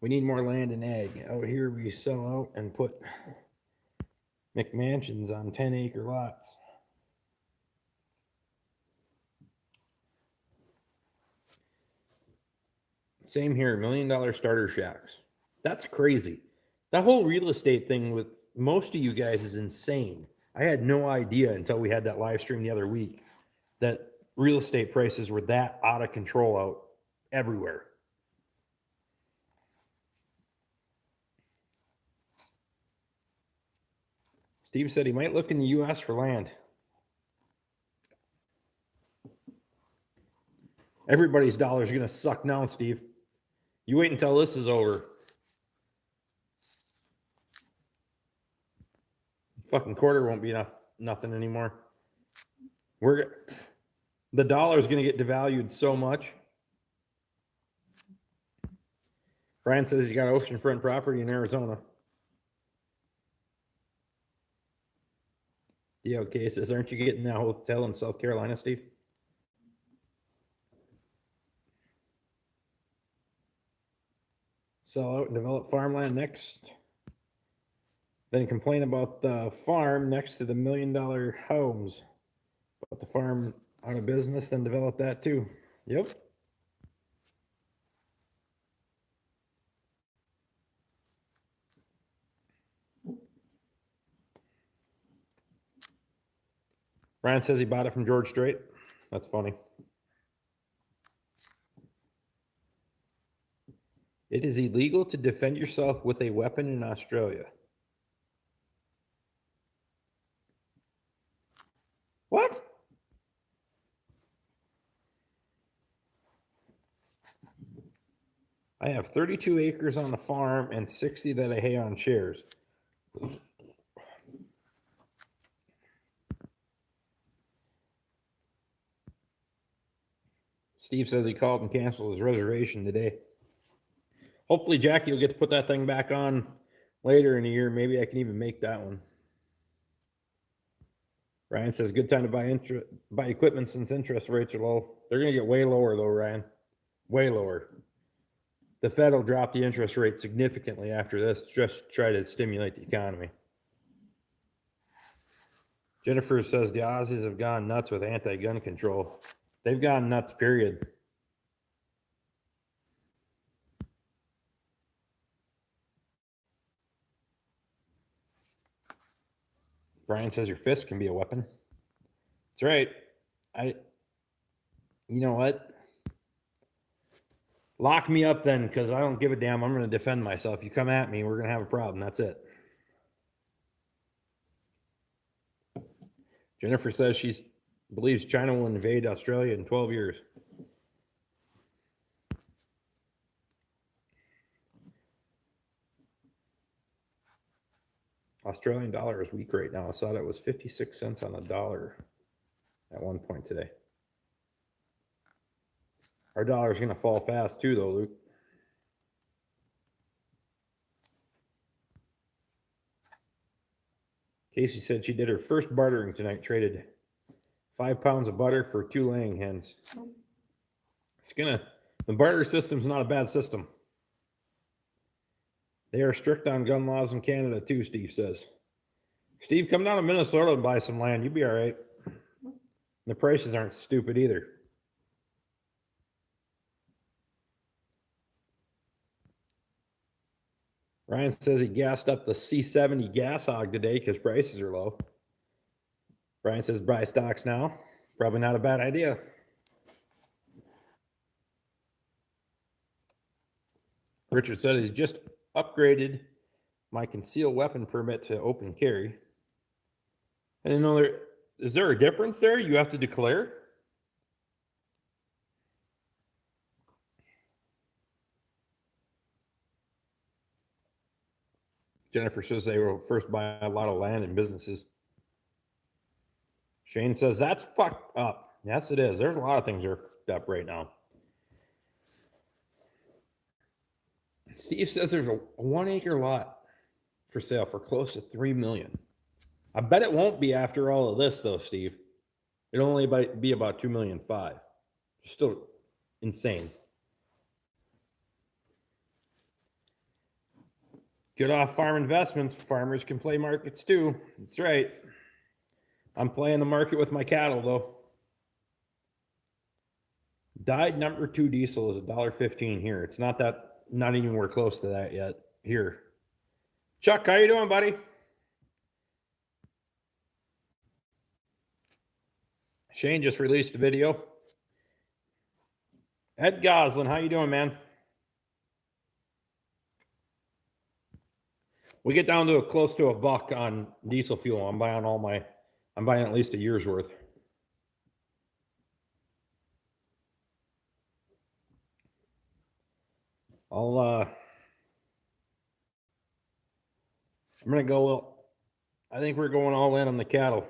Speaker 1: We need more land and ag. Out here we sell out and put McMansions on 10-acre lots. Same here, $1 million starter shacks. That's crazy. That whole real estate thing with most of you guys is insane. I had no idea until we had that live stream the other week that real estate prices were that out of control out everywhere. Steve said he might look in the U.S. for land. Everybody's dollar is going to suck now, Steve. You wait until this is over. Fucking quarter won't be nothing anymore. The dollar is going to get devalued so much. Brian says he got oceanfront property in Arizona. Yeah, okay, says, aren't you getting that hotel in South Carolina, Steve? Sell out and develop farmland next. Then complain about the farm next to the $1 million homes. Put the farm out of business, then develop that too. Yep. Ryan says he bought it from George Strait. That's funny. It is illegal to defend yourself with a weapon in Australia. What? I have 32 acres on the farm and 60 that I hay on shares. Steve says he called and canceled his reservation today. Hopefully Jackie will get to put that thing back on later in the year. Maybe I can even make that one. Ryan says good time to buy equipment since interest rates are low. They're going to get way lower though, Ryan. Way lower. The Fed will drop the interest rate significantly after this, just try to stimulate the economy. Jennifer says the Aussies have gone nuts with anti-gun control. They've gone nuts, period. Brian says your fist can be a weapon. That's right. You know what? Lock me up then, because I don't give a damn. I'm going to defend myself. You come at me, we're going to have a problem. That's it. Jennifer says she believes China will invade Australia in 12 years. Australian dollar is weak right now. I saw that it was 56 cents on the dollar at one point today. Our dollar is going to fall fast too, though, Luke. Casey said she did her first bartering tonight, traded 5 pounds of butter for 2 laying hens. The barter system's not a bad system. They are strict on gun laws in Canada too, Steve says. Steve, come down to Minnesota and buy some land. You'll be all right. The prices aren't stupid either. Ryan says he gassed up the C70 gas hog today because prices are low. Brian says buy stocks now. Probably not a bad idea. Richard said he's just upgraded my concealed weapon permit to open carry. I didn't know is there a difference there? You have to declare? Jennifer says they will first buy a lot of land and businesses. Shane says that's fucked up. Yes, it is. There's a lot of things that are fucked up right now. Steve says there's a 1 acre lot for sale for close to $3 million. I bet it won't be after all of this, though, Steve. It'll only be about $2.5 million. Still insane. Get off farm investments. Farmers can play markets too. That's right. I'm playing the market with my cattle, though. Dyed number 2 diesel is $1.15 here. It's not anywhere close to that yet here. Chuck, how you doing, buddy? Shane just released a video. Ed Goslin, how you doing, man? We get down to close to $1 on diesel fuel. I'm buying at least a year's worth. I'm gonna go. I think we're going all in on the cattle.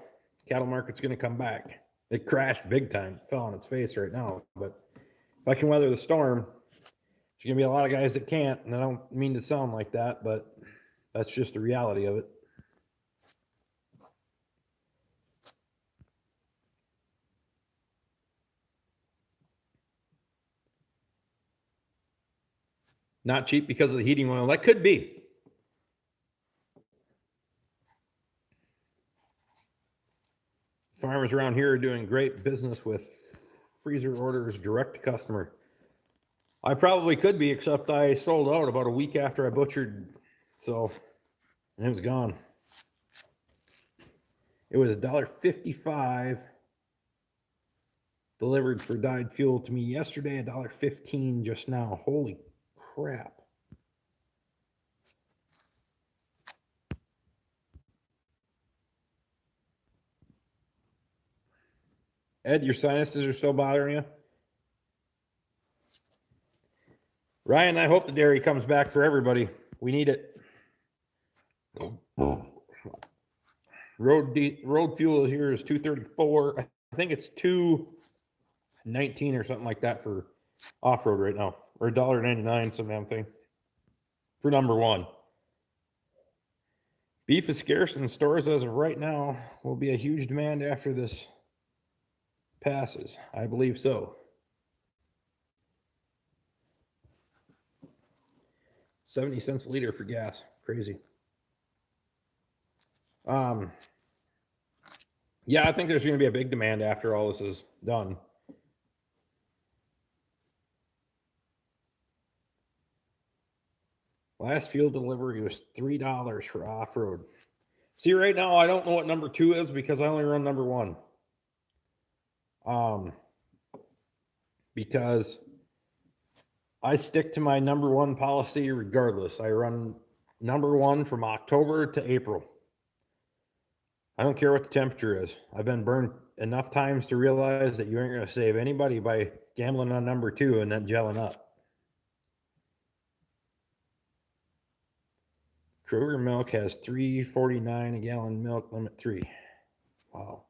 Speaker 1: Cattle market's gonna come back. It crashed big time, fell on its face right now. But if I can weather the storm, there's gonna be a lot of guys that can't, and I don't mean to sound like that, but that's just the reality of it. Not cheap because of the heating oil. That could be. Farmers around here are doing great business with freezer orders direct to customer. I probably could be, except I sold out about a week after I butchered, so and it was gone. It was $1.55 delivered for dyed fuel to me yesterday, $1.15 just now. Holy crap. Ed, your sinuses are still bothering you? Ryan, I hope the dairy comes back for everybody. We need it. Road fuel here is $2.34. I think it's $2.19 or something like that for off-road right now, or $1.99, some damn thing for number 1. Beef is scarce in stores as of right now. Will be a huge demand after this passes. I believe so. 70 cents a liter for gas. Crazy. Yeah, I think there's going to be a big demand after all this is done. Last fuel delivery was $3 for off-road. See, right now, I don't know what number 2 is because I only run number 1. Because I stick to my number 1 policy regardless. I run number 1 from October to April. I don't care what the temperature is. I've been burned enough times to realize that you ain't going to save anybody by gambling on number 2 and then gelling up. Kroger milk has $3.49 a gallon milk, limit 3. Wow.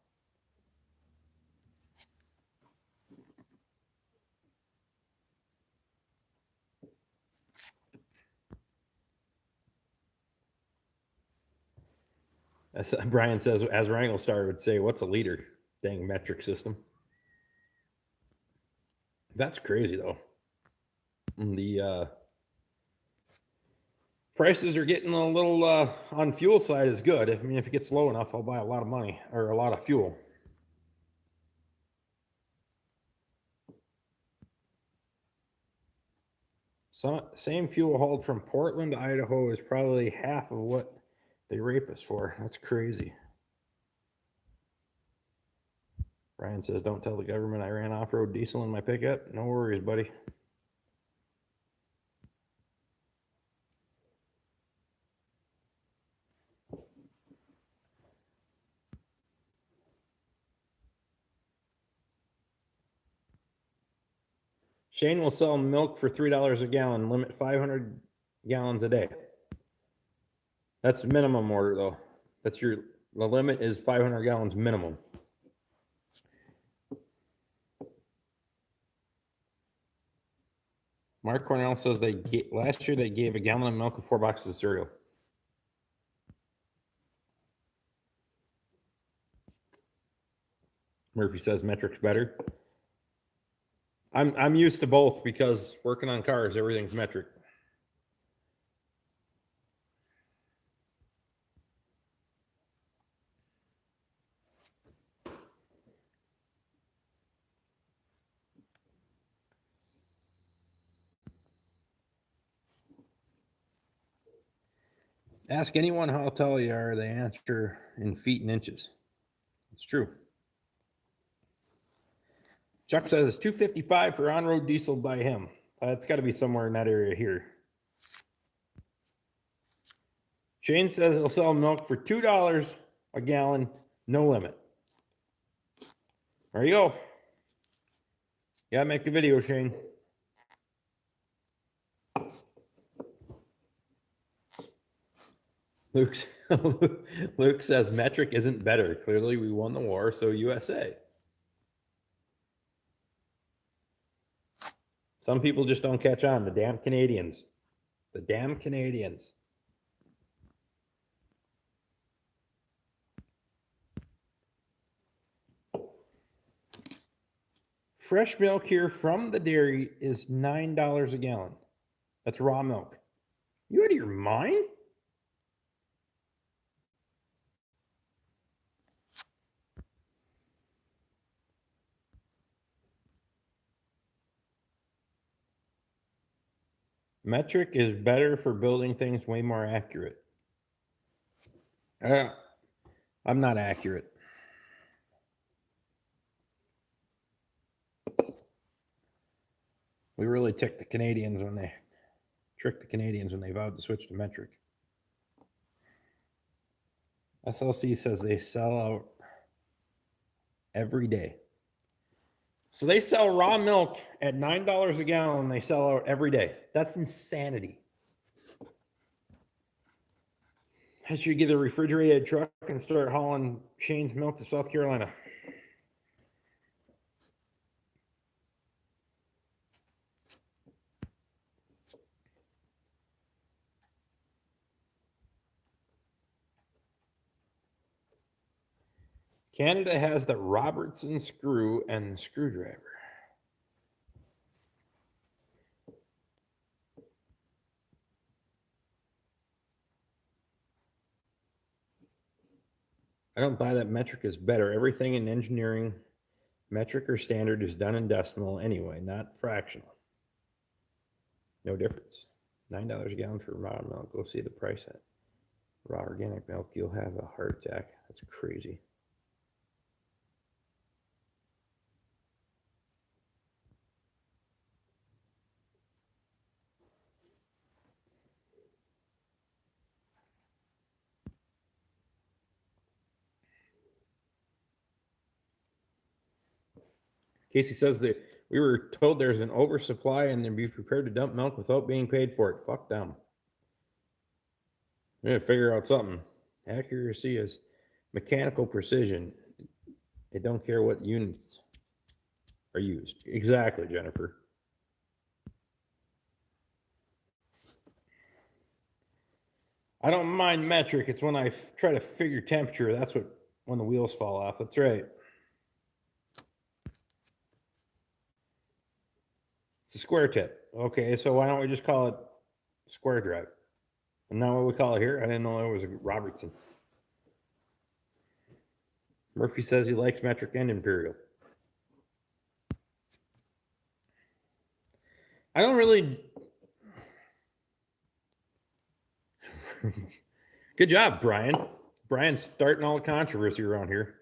Speaker 1: As Brian says, as Wrangle Star would say, what's a liter? Dang metric system. That's crazy, though. The prices are getting a little on fuel side is good. I mean, if it gets low enough, I'll buy a lot of money or a lot of fuel. Same fuel hauled from Portland to Idaho is probably half of what they rape us for. That's crazy. Brian says, don't tell the government I ran off-road diesel in my pickup. No worries, buddy. Shane will sell milk for $3 a gallon, limit 500 gallons a day. That's minimum order, though. The limit is 500 gallons minimum. Mark Cornell says last year they gave a gallon of milk and 4 boxes of cereal. Murphy says metric's better. I'm used to both because working on cars, everything's metric. Ask anyone how tall you are, they answer in feet and inches. It's true. Chuck says 255 for on-road diesel by him. It's got to be somewhere in that area here. Shane says he'll sell milk for $2 a gallon, no limit. There you go. Yeah, make the video, Shane. Luke says metric isn't better. Clearly, we won the war, so USA. Some people just don't catch on. The damn Canadians. The damn Canadians. Fresh milk here from the dairy is $9 a gallon. That's raw milk. You out of your mind? Metric is better for building things way more accurate. I'm not accurate. We really tricked the Canadians when they vowed to switch to metric. SLC says they sell out every day. So they sell raw milk at $9 a gallon. They sell out every day. That's insanity. I should get a refrigerated truck and start hauling Shane's milk to South Carolina. Canada has the Robertson screw and the screwdriver. I don't buy that metric is better. Everything in engineering, metric or standard, is done in decimal anyway, not fractional. No difference. $9 a gallon for raw milk. Go see the price at raw organic milk. You'll have a heart attack. That's crazy. Casey says that we were told there's an oversupply and they'd be prepared to dump milk without being paid for it. Fuck them. We're going to figure out something. Accuracy is mechanical precision. They don't care what units are used. Exactly, Jennifer. I don't mind metric. It's when I try to figure temperature. That's when the wheels fall off. That's right. It's a square tip. Okay, so why don't we just call it square drive? And now what we call it here? I didn't know it was a Robertson. Murphy says he likes metric and imperial. I don't really. Good job, Brian. Brian's starting all the controversy around here.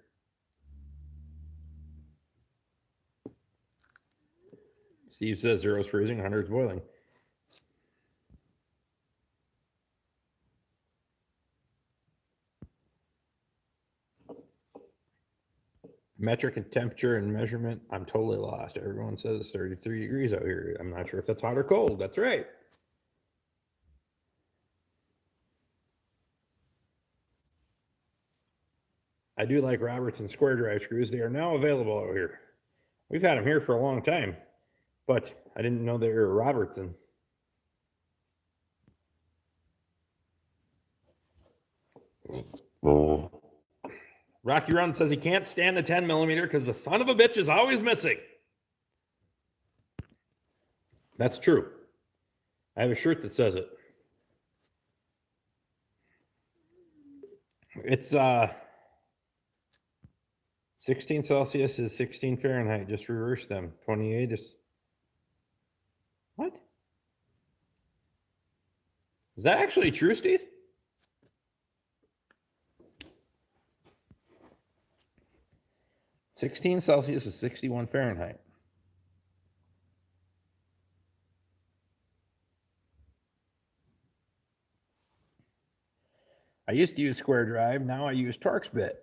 Speaker 1: Steve says 0's freezing, 100's boiling. Metric and temperature and measurement, I'm totally lost. Everyone says it's 33 degrees out here. I'm not sure if that's hot or cold. That's right. I do like Robertson square drive screws. They are now available out here. We've had them here for a long time, but I didn't know they were Robertson. Oh. Rocky Run says he can't stand the 10 millimeter because the son of a bitch is always missing. That's true. I have a shirt that says it. It's 16 Celsius is 16 Fahrenheit. Just reverse them. 28 is... What? Is that actually true, Steve? (16 Celsius is 61 Fahrenheit. I used to use square drive. Now I use TorxBit.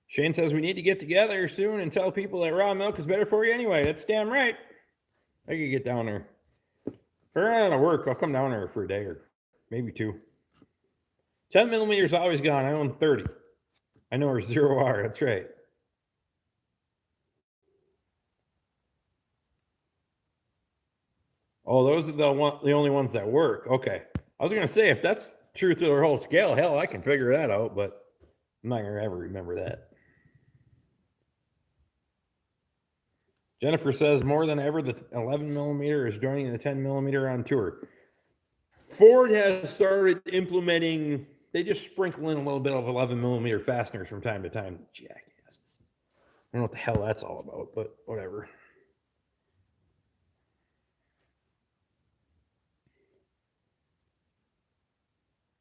Speaker 1: Shane says we need to get together soon and tell people that raw milk is better for you anyway. That's damn right. I could get down there. If I run out of work, I'll come down there for a day or maybe 2. 10 millimeters always gone. I own 30. I know where 0 are. That's right. Oh, those are the only ones that work. Okay. I was going to say, if that's true through their whole scale, hell, I can figure that out, but I'm not going to ever remember that. Jennifer says more than ever, the 11 millimeter is joining the 10 millimeter on tour. Ford has started implementing, they just sprinkle in a little bit of 11 millimeter fasteners from time to time. Jackasses. I don't know what the hell that's all about, but whatever.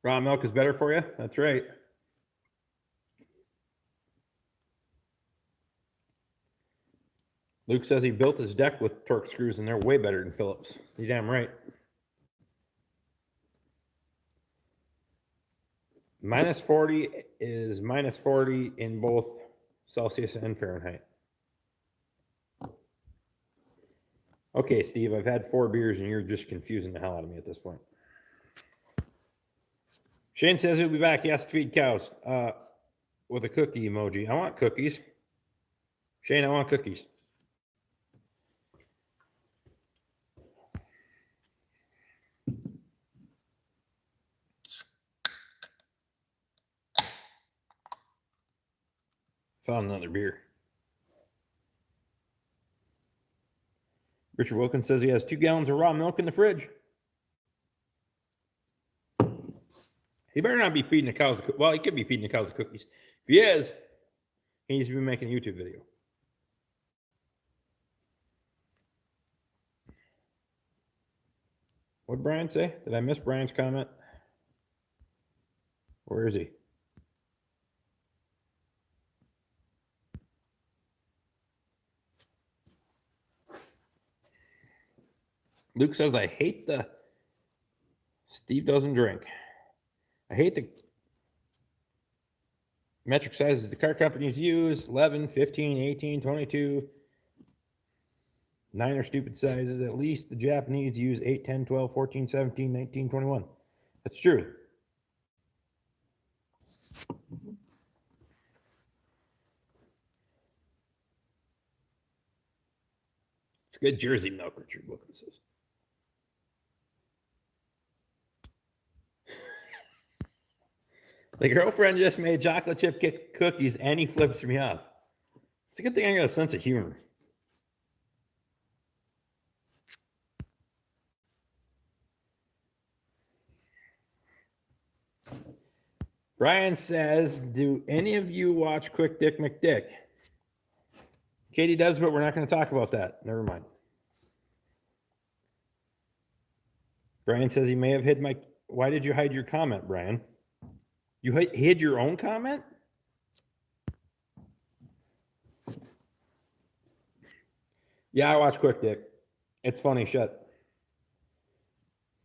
Speaker 1: Raw milk is better for you? That's right. Luke says he built his deck with Torx screws and they're way better than Phillips. You're damn right. Minus 40 is minus 40 in both Celsius and Fahrenheit. Okay, Steve, I've had 4 beers and you're just confusing the hell out of me at this point. Shane says he'll be back. He has to feed cows with a cookie emoji. I want cookies. Shane, I want cookies. Found another beer. Richard Wilkins says he has 2 gallons of raw milk in the fridge. He better not be feeding the cows. Well, he could be feeding the cows the cookies. If he is, he needs to be making a YouTube video. What did Brian say? Did I miss Brian's comment? Where is he? Luke says, I hate the... Steve doesn't drink. I hate the metric sizes the car companies use. 11, 15, 18, 22. 9 are stupid sizes. At least the Japanese use 8, 10, 12, 14, 17, 19, 21. That's true. It's good Jersey milk, Richard Wilkins says. The girlfriend just made chocolate chip cookies and he flips me off. It's a good thing I got a sense of humor. Brian says, do any of you watch Quick Dick McDick? Katie does, but we're not going to talk about that. Never mind. Brian says he may have hid my... Why did you hide your comment, Brian? You hid your own comment? Yeah, I watch Quick Dick. It's funny shit.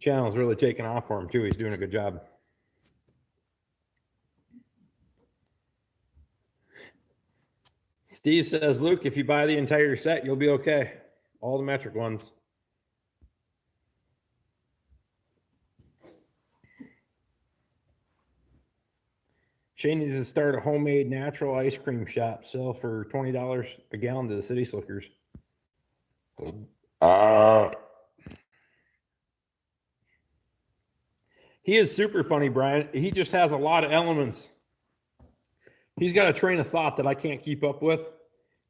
Speaker 1: Channel's really taking off for him too. He's doing a good job. Steve says, Luke, if you buy the entire set, you'll be okay. All the metric ones. Shane needs to start a homemade natural ice cream shop, sell for $20 a gallon to the city slickers. He is super funny, Brian. He just has a lot of elements. He's got a train of thought that I can't keep up with.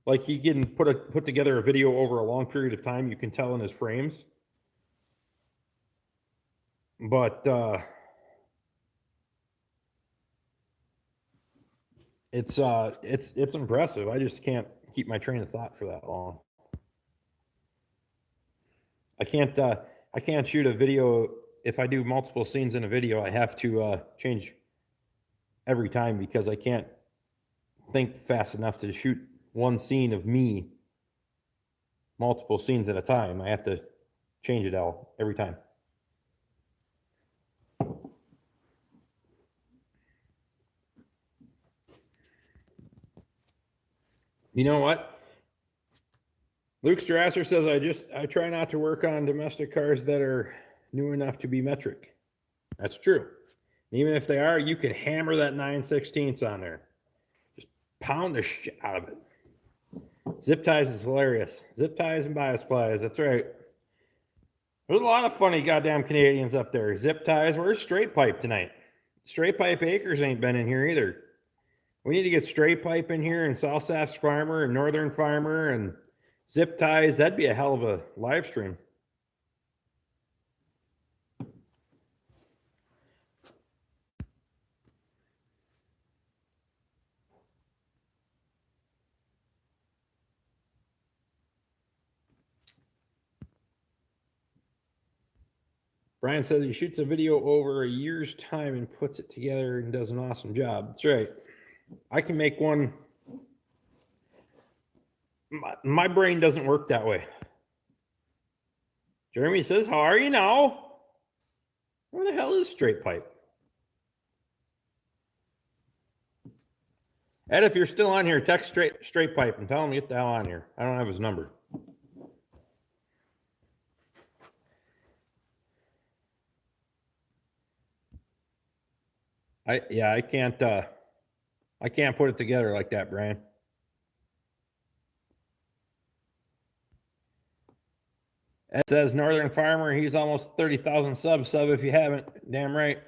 Speaker 1: Like he can put together a video over a long period of time. You can tell in his frames. But it's impressive. I just can't keep my train of thought for that long. I can't shoot a video. If I do multiple scenes in a video, I have to change every time because I can't think fast enough to shoot one scene of me multiple scenes at a time. I have to change it all every time. You know what? Luke Strasser says, I try not to work on domestic cars that are new enough to be metric. That's true. Even if they are, you can hammer that 9/16 on there. Just pound the shit out of it. Zip ties is hilarious. Zip ties and bias plies. That's right. There's a lot of funny goddamn Canadians up there. Zip ties. Where's Straight Pipe tonight? Straight Pipe Acres ain't been in here either. We need to get Straight Pipe in here and South Sask Farmer and Northern Farmer and Zip ties. That'd be a hell of a live stream. Brian says he shoots a video over a year's time and puts it together and does an awesome job. That's right. I can make one. My brain doesn't work that way. Jeremy says, how are you now? Where the hell is Straight Pipe? Ed, if you're still on here, text Straight Pipe and tell him to get the hell on here. I don't have his number. I can't put it together like that, Brian. Ed says Northern Farmer, he's almost 30,000 subs. Sub if you haven't. Damn right.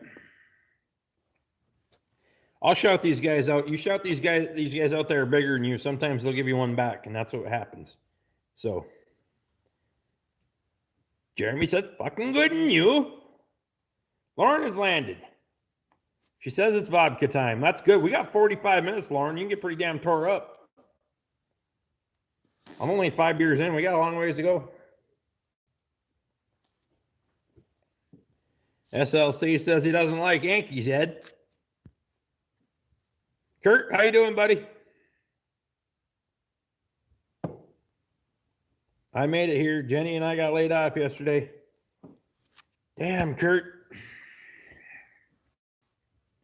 Speaker 1: I'll shout these guys out. You shout these guys out there are bigger than you. Sometimes they'll give you one back, and that's what happens. So Jeremy said, fucking good in you. Lauren has landed. She says it's vodka time. That's good. We got 45 minutes, Lauren. You can get pretty damn tore up. I'm only 5 beers in. We got a long ways to go. SLC says he doesn't like Yankees, Ed. Kurt, how you doing, buddy? I made it here. Jenny and I got laid off yesterday. Damn, Kurt.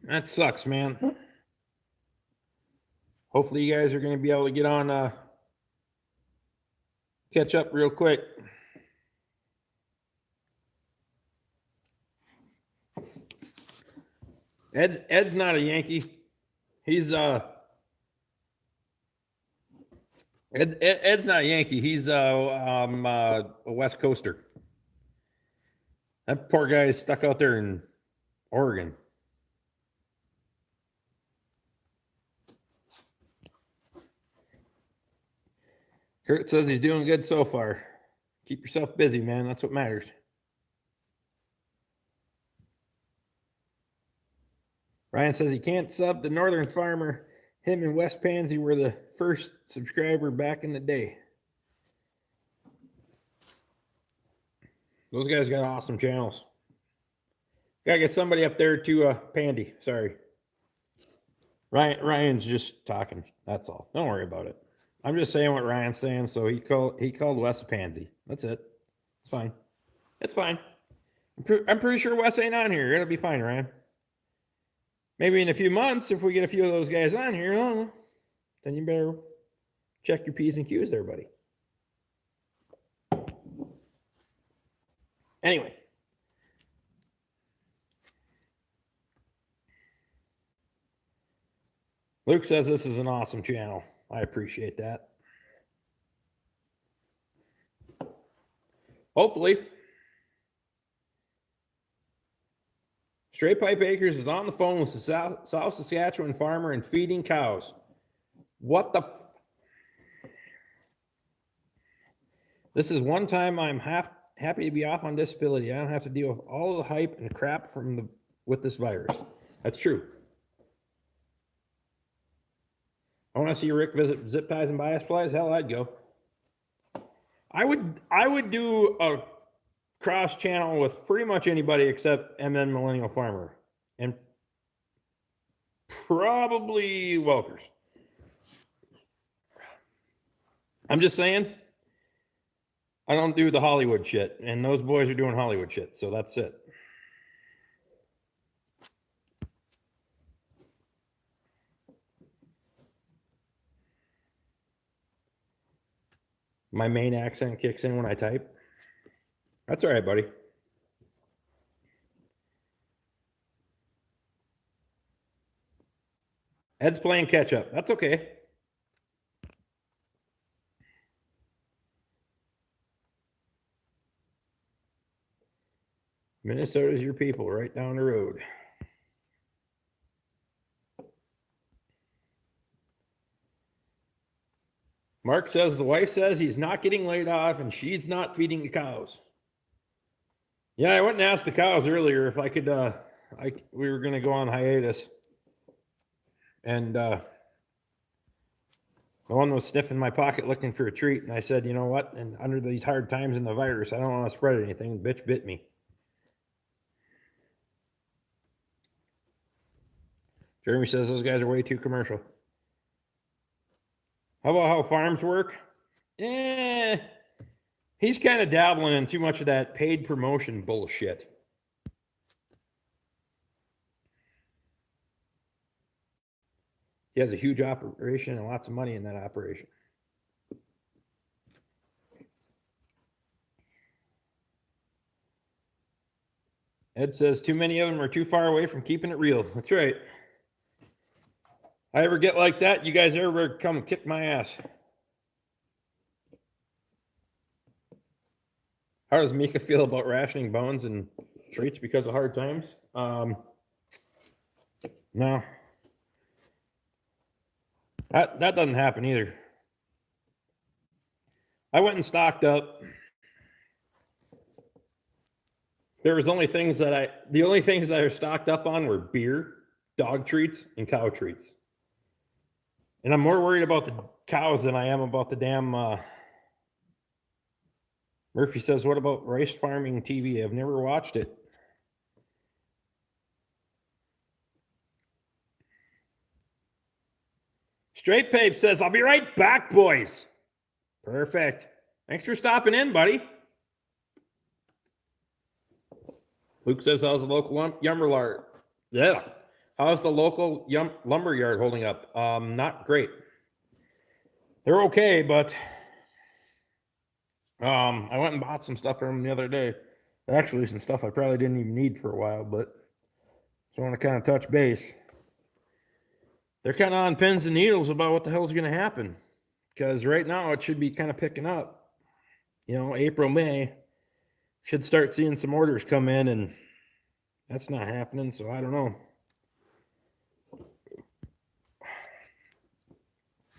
Speaker 1: That sucks, man. Hopefully you guys are going to be able to get on, catch up real quick. Ed's not a Yankee. He's Ed's not a Yankee. He's a West Coaster. That poor guy is stuck out there in Oregon. Kurt says he's doing good so far. Keep yourself busy, man. That's what matters. Ryan says he can't sub to Northern Farmer. Him and West Pansy were the first subscriber back in the day. Those guys got awesome channels. Gotta get somebody up there to Pandy. Sorry. Ryan's just talking. That's all. Don't worry about it. I'm just saying what Ryan's saying. So he called Wes a pansy. That's it. It's fine. It's fine. I'm pretty sure Wes ain't on here. It'll be fine, Ryan. Maybe in a few months, if we get a few of those guys on here, then you better check your P's and Q's there, buddy. Anyway. Luke says this is an awesome channel. I appreciate that. Hopefully. Straight Pipe Acres is on the phone with the South Saskatchewan farmer and feeding cows. What the? This is one time I'm happy to be off on disability. I don't have to deal with all the hype and crap with this virus. That's true. I want to see Rick visit Zip Ties and Bias Plies. Hell, I'd go. I would do a cross channel with pretty much anybody except MN Millennial Farmer and probably Welkers. I'm just saying, I don't do the Hollywood shit, and those boys are doing Hollywood shit, so that's it. My main accent kicks in when I type. That's all right, buddy. Ed's playing catch up. That's okay. Minnesota's your people, right down the road. Mark says the wife says he's not getting laid off and she's not feeding the cows. Yeah, I went and asked the cows earlier if I could, we were going to go on hiatus. And the one was sniffing my pocket looking for a treat. And I said, you know what? And under these hard times in the virus, I don't want to spread anything. Bitch bit me. Jeremy says those guys are way too commercial. How about how farms work? He's kind of dabbling in too much of that paid promotion bullshit. He has a huge operation and lots of money in that operation. Ed says too many of them are too far away from keeping it real. That's right. I ever get like that, you guys ever come kick my ass? How does Mika feel about rationing bones and treats because of hard times? No. That doesn't happen either. I went and stocked up. There was the only things that I stocked up on were beer, dog treats, and cow treats. And I'm more worried about the cows than I am about the damn. Murphy says, what about Rice Farming TV? I've never watched it. Straight Pape says, I'll be right back, boys. Perfect. Thanks for stopping in, buddy. Luke says, how's the local lumber yard? Yeah. How's the local lumber yard holding up? Not great. They're okay, but I went and bought some stuff from them the other day. Actually, some stuff I probably didn't even need for a while, but just want to kind of touch base. They're kind of on pins and needles about what the hell's going to happen, because right now it should be kind of picking up. You know, April, May should start seeing some orders come in, and that's not happening, so I don't know.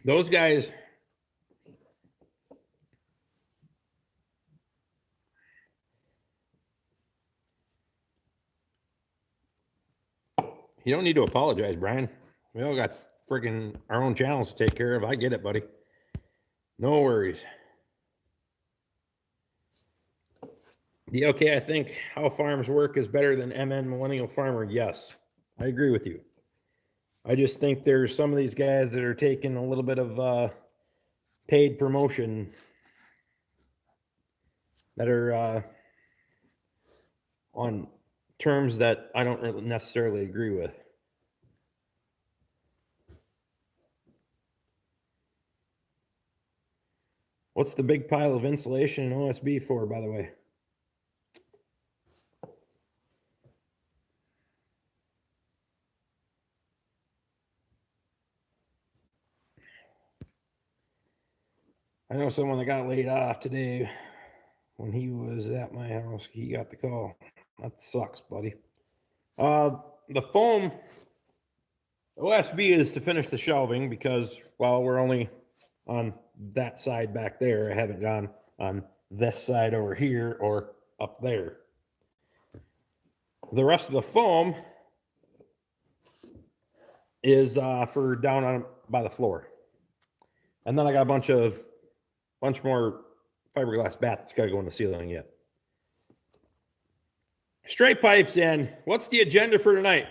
Speaker 1: Those guys, you don't need to apologize, Brian. We all got freaking our own channels to take care of. I get it, buddy. No worries. Yeah, okay, I think how farms work is better than MN Millennial Farmer. Yes, I agree with you. I just think there's some of these guys that are taking a little bit of paid promotion that are on terms that I don't really necessarily agree with. What's the big pile of insulation and OSB for, by the way? I know someone that got laid off today when he was at my house. He got the call. That sucks, buddy. The foam OSB is to finish the shelving because, well, we're only on that side back there. I haven't gone on this side over here or up there. The rest of the foam is for down on by the floor. And then I got a bunch more fiberglass bat that's got to go in the ceiling yet. Straight pipes in. What's the agenda for tonight?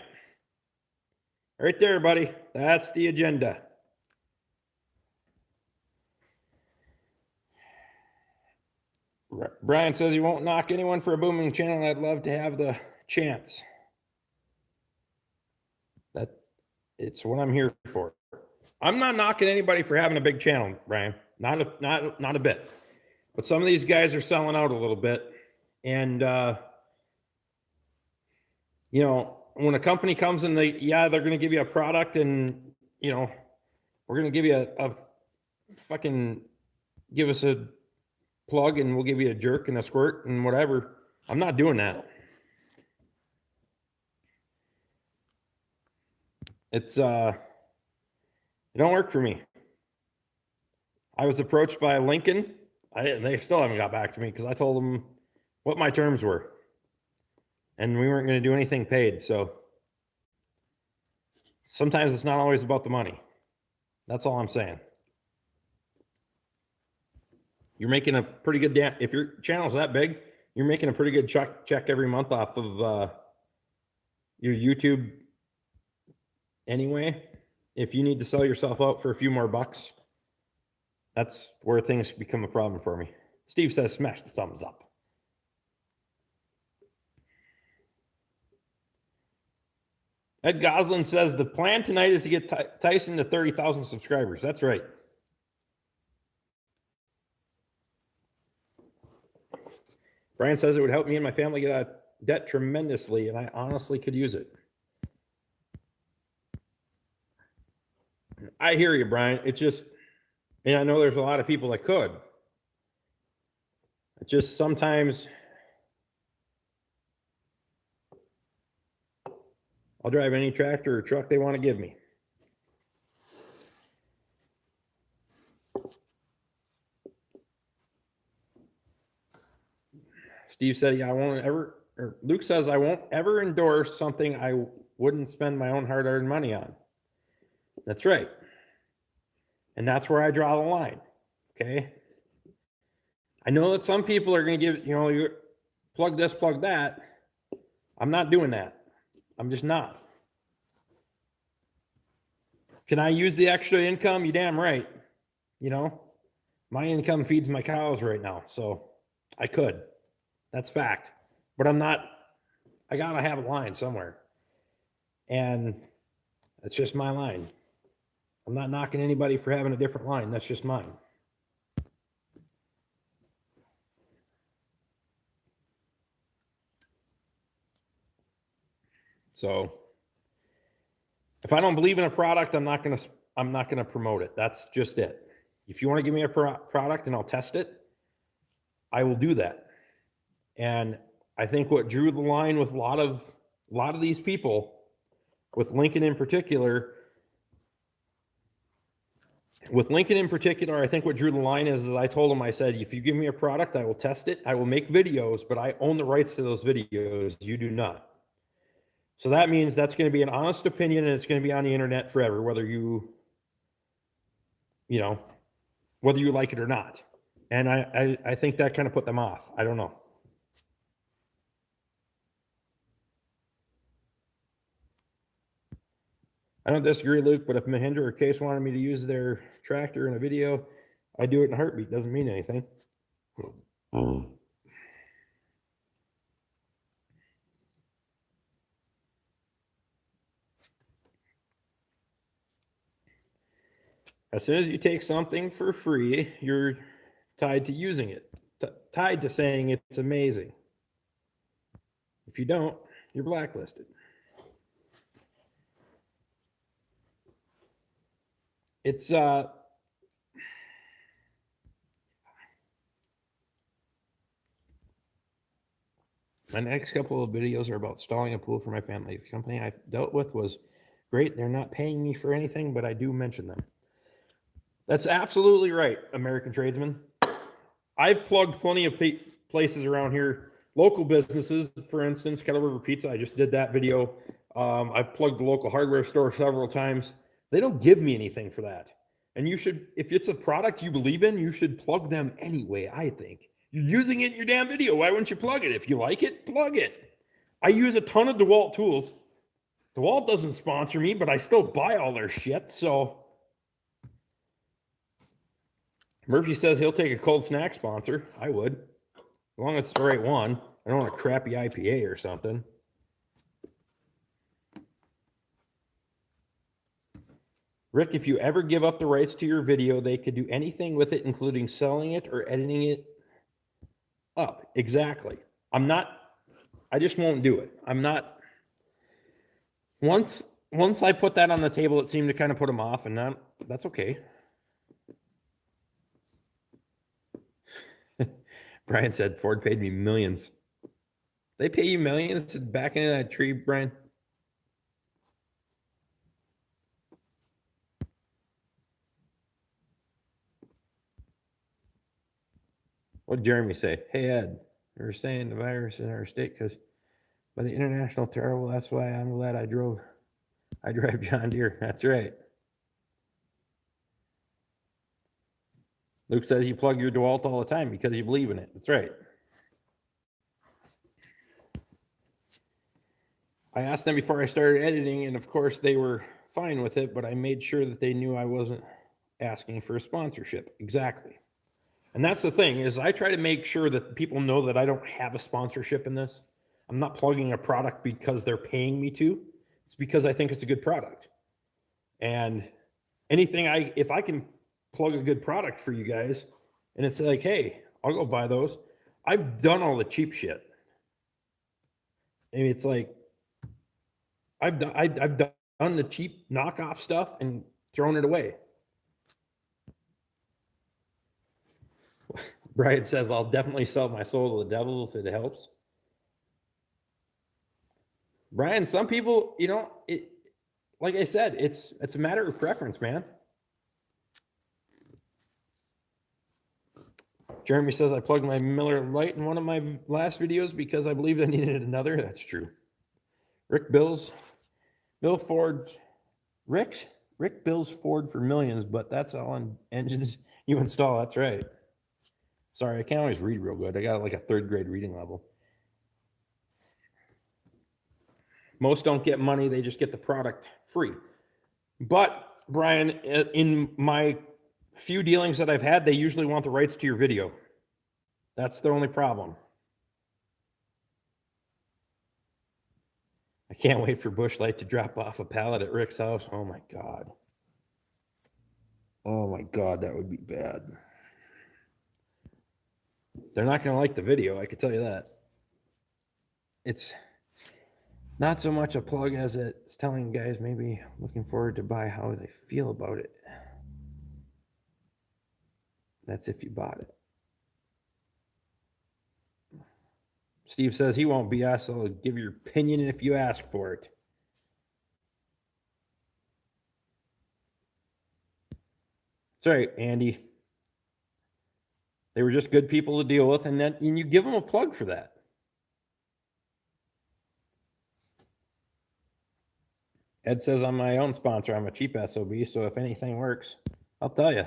Speaker 1: Right there, buddy. That's the agenda. Brian says he won't knock anyone for a booming channel. I'd love to have the chance. It's what I'm here for. I'm not knocking anybody for having a big channel, Brian. Not a bit. But some of these guys are selling out a little bit. And you know, when a company comes and they're going to give you a product and, you know, we're going to give you a fucking, give us a plug and we'll give you a jerk and a squirt and whatever. I'm not doing that. It don't work for me. I was approached by Lincoln. They still haven't got back to me because I told them what my terms were. And we weren't going to do anything paid. So sometimes it's not always about the money. That's all I'm saying. You're making a pretty good if your channel's that big, you're making a pretty good check every month off of your YouTube anyway. If you need to sell yourself out for a few more bucks, that's where things become a problem for me. Steve says smash the thumbs up. Ed Goslin says the plan tonight is to get Tyson to 30,000 subscribers. That's right. Brian says it would help me and my family get out of debt tremendously, and I honestly could use it. I hear you, Brian. It's just, and I know there's a lot of people that could. It's just sometimes I'll drive any tractor or truck they want to give me. Steve said, yeah, I won't ever, or Luke says, I won't ever endorse something I wouldn't spend my own hard-earned money on. That's right. And that's where I draw the line. Okay. I know that some people are going to give, you know, you plug this, plug that. I'm not doing that. I'm just not. Can I use the extra income? You damn right. You know, my income feeds my cows right now. So I could. That's fact. But I'm not, I got to have a line somewhere. And it's just my line. I'm not knocking anybody for having a different line. That's just mine. So if I don't believe in a product, I'm not going to promote it. That's just it. If you want to give me a product and I'll test it, I will do that. And I think what drew the line with a lot of these people, with Lincoln in particular, I think what drew the line is I told him, I said, if you give me a product, I will test it. I will make videos, but I own the rights to those videos. You do not. So that means that's going to be an honest opinion and it's going to be on the internet forever, whether you like it or not. And I think that kind of put them off. I don't know. I I don't disagree, Luke, but if Mahindra or Case wanted me to use their tractor in a video, I do it in a heartbeat. Doesn't mean anything. As soon as you take something for free, you're tied to using it, tied to saying it's amazing. If you don't, you're blacklisted. It's my next couple of videos are about installing a pool for my family. The company I dealt with was great. They're not paying me for anything, but I do mention them. That's absolutely right, American tradesman. I've plugged plenty of places around here, local businesses, for instance, Kettle River Pizza. I just did that video. I've plugged the local hardware store several times. They don't give me anything for that. And you should, if it's a product you believe in, you should plug them anyway, I think. You're using it in your damn video. Why wouldn't you plug it? If you like it, plug it. I use a ton of DeWalt tools. DeWalt doesn't sponsor me, but I still buy all their shit. So Murphy says he'll take a cold snack sponsor. I would. As long as it's the right one. I don't want a crappy IPA or something. Rick, if you ever give up the rights to your video, they could do anything with it, including selling it or editing it up. Exactly. I just won't do it. I'm not. Once I put that on the table, it seemed to kind of put them off, and that's okay. Brian said Ford paid me millions. They pay you millions to back into that tree, Brian? What did Jeremy say? Hey, Ed, they were saying the virus in our state because by the international terrible. That's why I'm glad I drive John Deere. That's right. Luke says you plug your DeWalt all the time because you believe in it. That's right. I asked them before I started editing, and of course they were fine with it, but I made sure that they knew I wasn't asking for a sponsorship. Exactly. And that's the thing, is I try to make sure that people know that I don't have a sponsorship in this. I'm not plugging a product because they're paying me to. It's because I think it's a good product. And if I can plug a good product for you guys, and it's like, hey, I'll go buy those. I've done all the cheap shit. I mean, it's like, I've done the cheap knockoff stuff and thrown it away. Brian says, I'll definitely sell my soul to the devil if it helps. Brian, some people, like I said, it's a matter of preference, man. Jeremy says, I plugged my Miller Lite in one of my last videos because I believed I needed another. That's true. Rick bills Ford for millions, but that's all on engines you install. That's right. Sorry, I can't always read real good. I got like a 3rd grade reading level. Most don't get money. They just get the product free. But Brian, in my few dealings that I've had, they usually want the rights to your video. That's the only problem. I can't wait for Busch Light to drop off a pallet at Rick's house. Oh my God. Oh my God, that would be bad. They're not going to like the video, I can tell you that. It's not so much a plug as it's telling guys maybe looking forward to buy how they feel about it. That's if you bought it. Steve says he won't BS, so give your opinion if you ask for it. That's right, Andy. They were just good people to deal with, and you give them a plug for that. Ed says I'm my own sponsor. I'm a cheap SOB, so if anything works, I'll tell you.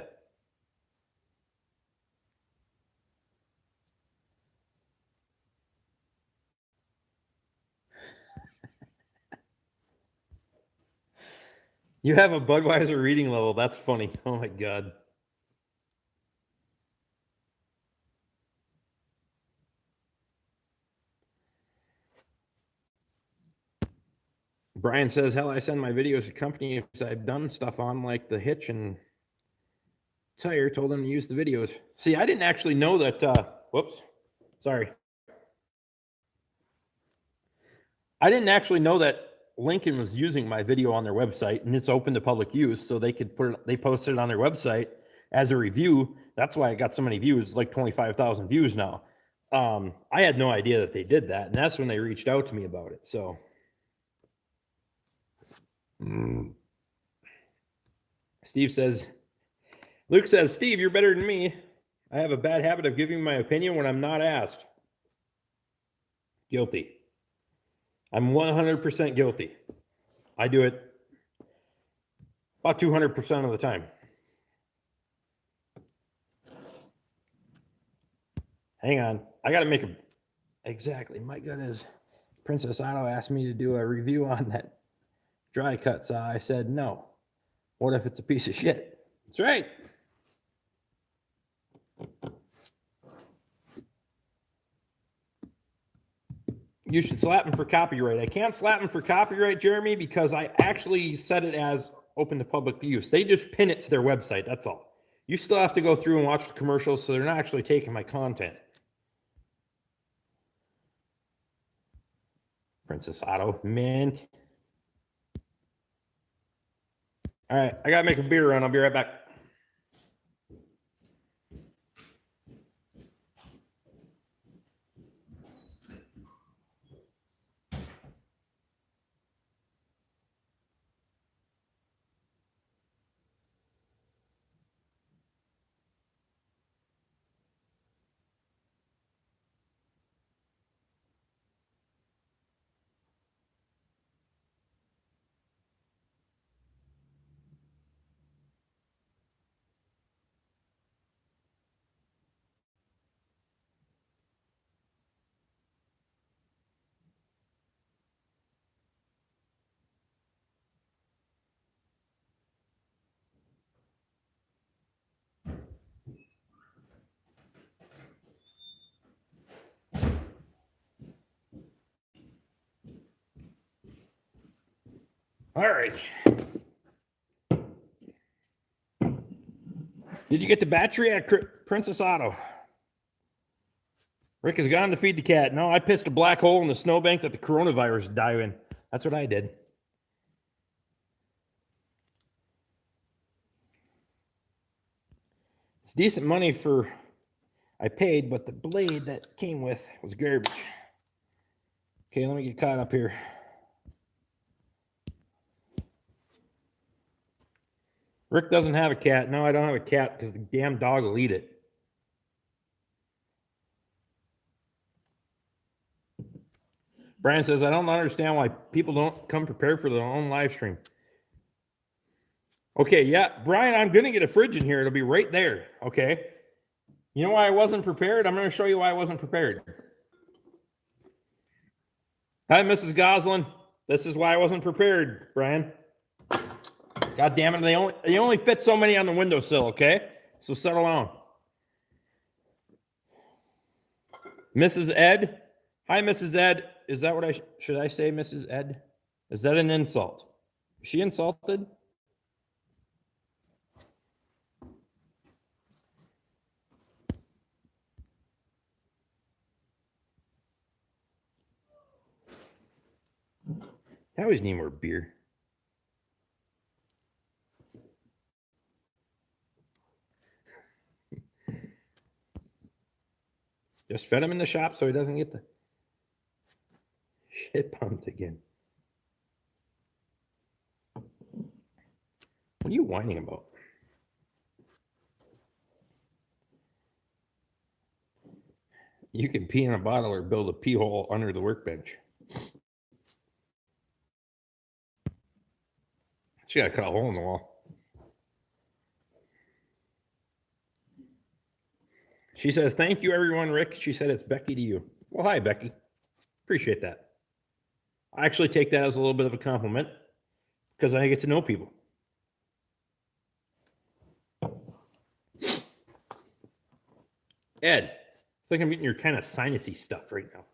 Speaker 1: You have a Budweiser reading level. That's funny. Oh my God. Brian says, hell, I send my videos to companies I've done stuff on, like the hitch and tire, told them to use the videos. See, I didn't actually know that. Whoops. Sorry. I didn't actually know that Lincoln was using my video on their website, and it's open to public use, so they could they posted it on their website as a review. That's why I got so many views, like 25,000 views now. I had no idea that they did that, and that's when they reached out to me about it. So Steve says, Luke says, Steve, you're better than me. I have a bad habit of giving my opinion when I'm not asked. Guilty. I'm 100% guilty. I do it about 200% of the time. Hang on. I got to make a... Exactly. My goodness. Princess Otto asked me to do a review on that dry cut saw. I said, no. What if it's a piece of shit? That's right. You should slap him for copyright. I can't slap him for copyright, Jeremy, because I actually set it as open to public use. They just pin it to their website. That's all. You still have to go through and watch the commercials, so they're not actually taking my content. Princess Otto, mint. All right, I got to make a beer run. I'll be right back. All right. Did you get the battery at Princess Otto? Rick has gone to feed the cat. No, I pissed a black hole in the snowbank that the coronavirus died in. That's what I did. It's decent money for I paid, but the blade that came with was garbage. Okay, let me get caught up here. Rick doesn't have a cat. No, I don't have a cat because the damn dog will eat it. Brian says, I don't understand why people don't come prepared for their own live stream. Okay, yeah, Brian, I'm going to get a fridge in here. It'll be right there, okay? You know why I wasn't prepared? I'm going to show you why I wasn't prepared. Hi, Mrs. Goslin. This is why I wasn't prepared, Brian. God damn it, they only fit so many on the windowsill, okay? So settle down. Mrs. Ed. Hi, Mrs. Ed. Is that what should I say, Mrs. Ed? Is that an insult? Is she insulted? I always need more beer. Just fed him in the shop so he doesn't get the shit pumped again. What are you whining about? You can pee in a bottle or build a pee hole under the workbench. She got to cut a hole in the wall. She says, thank you, everyone, Rick. She said, it's Becky to you. Well, hi, Becky. Appreciate that. I actually take that as a little bit of a compliment because I get to know people. Ed, I think I'm getting your kind of sinusy stuff right now.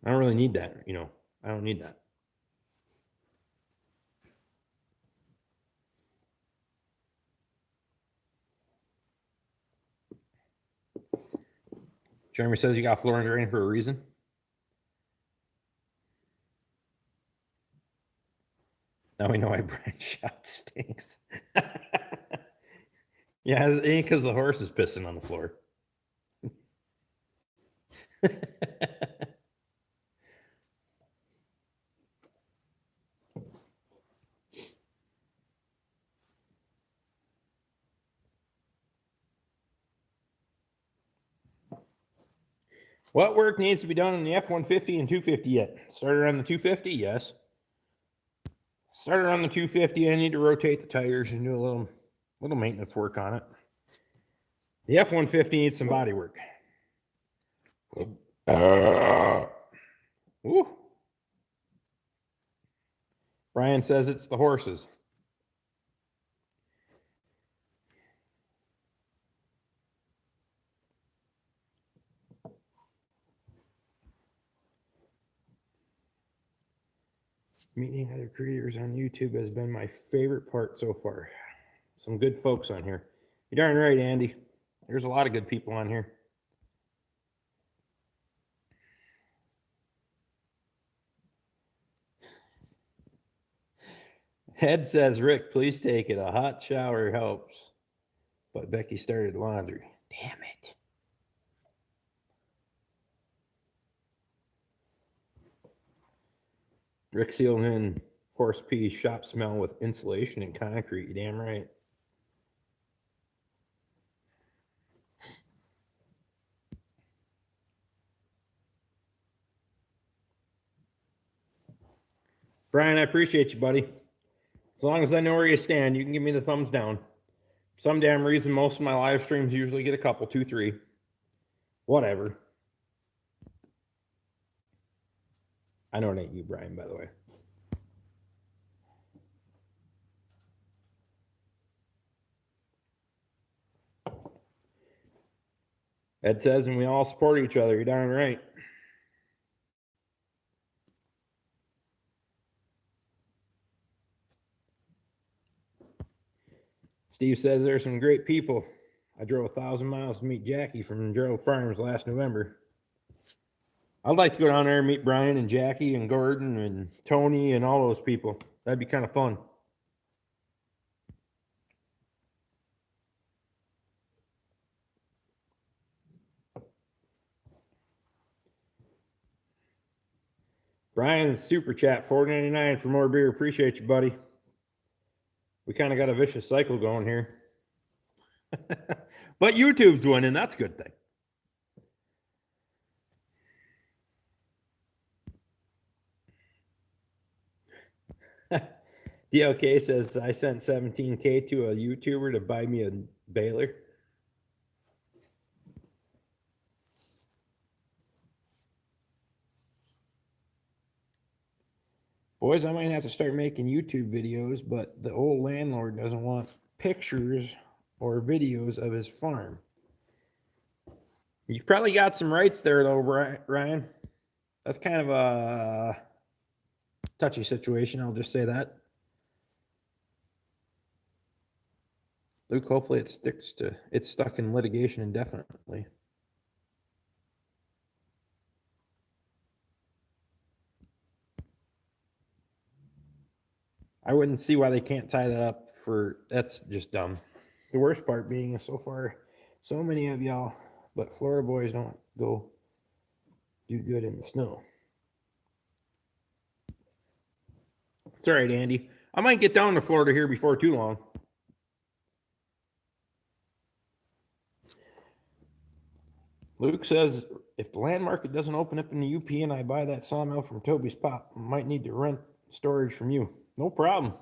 Speaker 1: I don't really need that, you know. I don't need that. Jeremy says you got floor and drain for a reason. Now we know why Brian shop stinks. Yeah, it ain't because the horse is pissing on the floor. What work needs to be done on the F-150 and 250 yet? Started on the 250, yes. Started on the 250. I need to rotate the tires and do a little maintenance work on it. The F-150 needs some body work. Woo. Brian says it's the horses. Meeting other creators on YouTube has been my favorite part so far. Some good folks on here. You're darn right, Andy. There's a lot of good people on here. Ed says, Rick, please take it. A hot shower helps. But Becky started laundry. Damn it. Rick sealed in horse pee shop smell with insulation and concrete. You damn right. Brian, I appreciate you, buddy. As long as I know where you stand, you can give me the thumbs down. For some damn reason, most of my live streams usually get a couple, 2, 3. Whatever. I know it ain't you, Brian, by the way. Ed says, and we all support each other. You're darn right. Steve says there's some great people. I drove 1,000 miles to meet Jackie from Gerald Farms last November. I'd like to go down there and meet Brian and Jackie and Gordon and Tony and all those people. That'd be kind of fun. Brian's super chat, $4.99 for more beer. Appreciate you, buddy. We kind of got a vicious cycle going here. But YouTube's winning. That's a good thing. DLK says, I sent $17K to a YouTuber to buy me a baler. Boys, I might have to start making YouTube videos, but the old landlord doesn't want pictures or videos of his farm. You probably got some rights there, though, Ryan. That's kind of a touchy situation. I'll just say that. Luke, hopefully it's stuck in litigation indefinitely. I wouldn't see why they can't tie that up that's just dumb. The worst part being so far, so many of y'all, but Florida boys don't go do good in the snow. It's all right, Andy. I might get down to Florida here before too long. Luke says, if the land market doesn't open up in the UP and I buy that sawmill from Toby's pop, I might need to rent storage from you. No problem.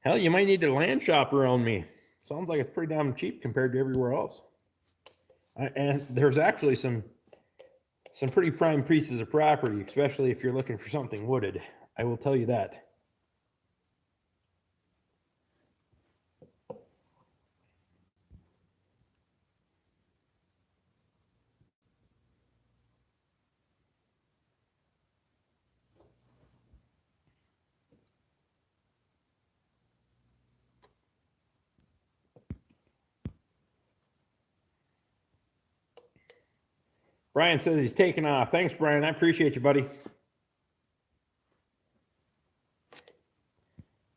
Speaker 1: Hell, you might need a land shop around me. Sounds like it's pretty damn cheap compared to everywhere else. And there's actually some pretty prime pieces of property, especially if you're looking for something wooded. I will tell you that. Brian says he's taking off. Thanks, Brian. I appreciate you, buddy.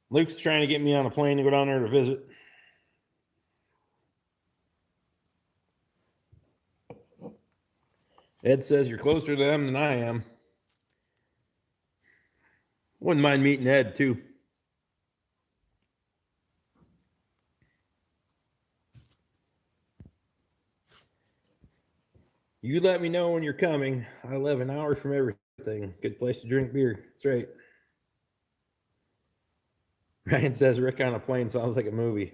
Speaker 1: Luke's trying to get me on a plane to go down there to visit. Ed says you're closer to them than I am. Wouldn't mind meeting Ed, too. You let me know when you're coming. I live an hour from everything. Good place to drink beer. That's right. Ryan says Rick on a plane sounds like a movie.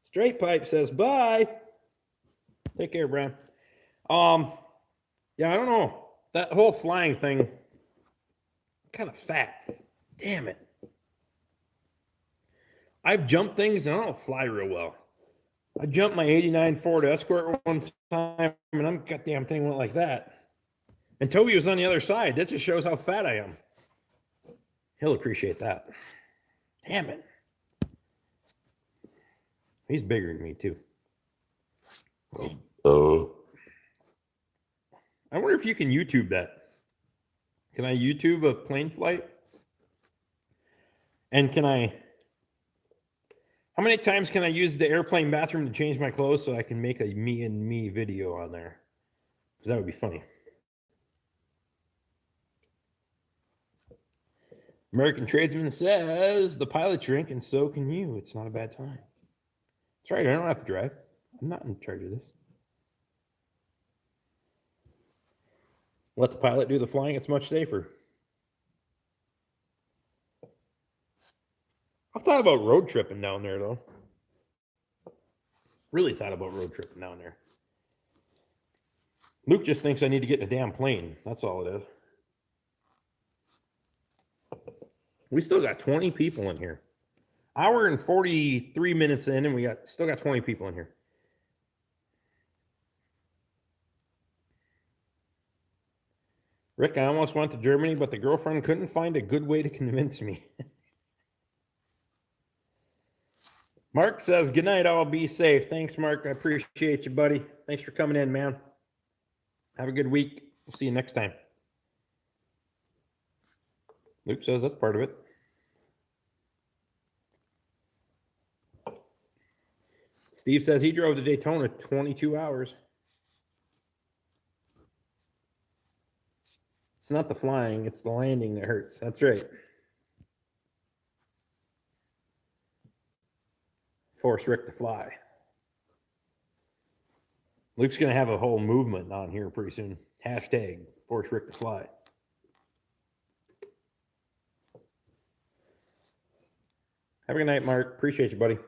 Speaker 1: Straight Pipe says bye. Take care, Brian. Yeah, I don't know. That whole flying thing, I'm kind of fat. Damn it. I've jumped things and I don't fly real well. I jumped my 89 Ford Escort one time, and I'm goddamn thing went like that. And Toby was on the other side. That just shows how fat I am. He'll appreciate that. Damn it. He's bigger than me, too. I wonder if you can YouTube that. Can I YouTube a plane flight? And how many times can I use the airplane bathroom to change my clothes so I can make a me and me video on there? Because that would be funny. American Tradesman says the pilot's drink and so can you. It's not a bad time. That's right. I don't have to drive. I'm not in charge of this. Let the pilot do the flying. It's much safer. I've thought about road tripping down there, though. Really thought about road tripping down there. Luke just thinks I need to get in a damn plane. That's all it is. We still got 20 people in here. Hour and 43 minutes in, and we still got 20 people in here. Rick, I almost went to Germany, but the girlfriend couldn't find a good way to convince me. Mark says, good night, all. Be safe. Thanks, Mark. I appreciate you, buddy. Thanks for coming in, man. Have a good week. We'll see you next time. Luke says that's part of it. Steve says he drove to Daytona 22 hours. It's not the flying, it's the landing that hurts. That's right. Force Rick to fly. Luke's going to have a whole movement on here pretty soon. Hashtag Force Rick to fly. Have a good night, Mark. Appreciate you, buddy.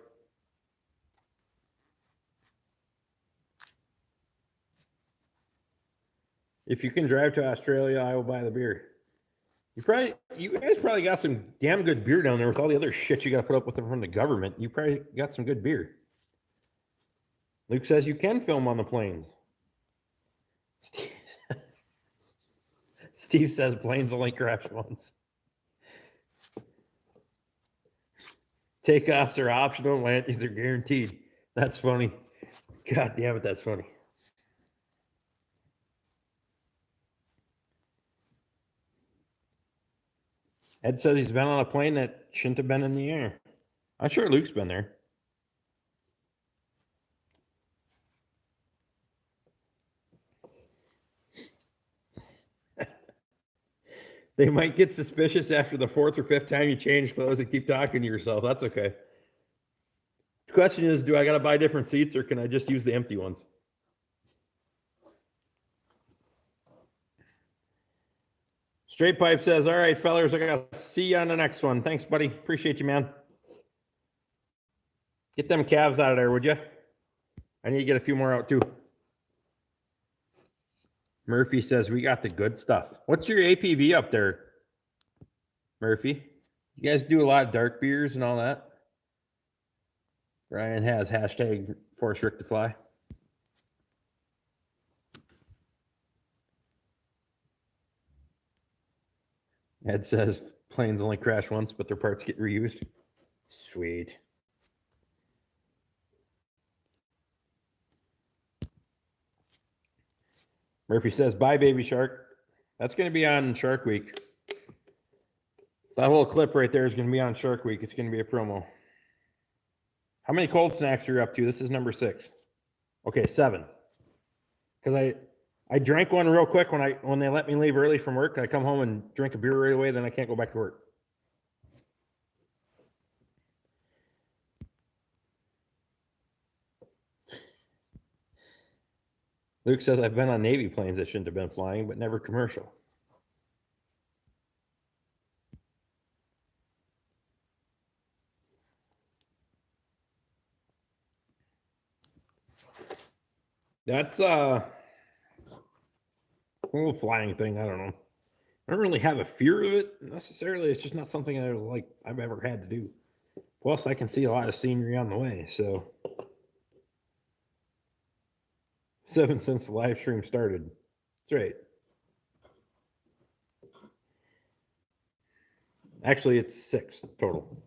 Speaker 1: If you can drive to Australia, I will buy the beer. You guys probably got some damn good beer down there with all the other shit you got to put up with from the government. You probably got some good beer. Luke says you can film on the planes. Steve says planes only crash once. Takeoffs are optional. Landings are guaranteed. That's funny. God damn it, that's funny. Ed says he's been on a plane that shouldn't have been in the air. I'm sure Luke's been there. They might get suspicious after the fourth or fifth time you change clothes and keep talking to yourself. That's okay. The question is, do I got to buy different seats or can I just use the empty ones? Straight Pipe says, all right, fellers, I got to see you on the next one. Thanks, buddy. Appreciate you, man. Get them calves out of there, would you? I need to get a few more out, too. Murphy says, we got the good stuff. What's your APV up there, Murphy? You guys do a lot of dark beers and all that? Ryan has hashtag Force Rick to fly. Ed says planes only crash once, but their parts get reused. Sweet. Murphy says, bye, baby shark. That's going to be on Shark Week. That whole clip right there is going to be on Shark Week. It's going to be a promo. How many cold snacks are you up to? This is number 6. Okay, 7. Because I drank one real quick when they let me leave early from work. I come home and drink a beer right away, then I can't go back to work. Luke says, I've been on Navy planes that shouldn't have been flying, but never commercial. That's a little flying thing. I don't know. I don't really have a fear of it necessarily. It's just not something I've ever had to do. Plus, I can see a lot of scenery on the way. So, 7 since the live stream started. That's right. Actually, it's 6 total.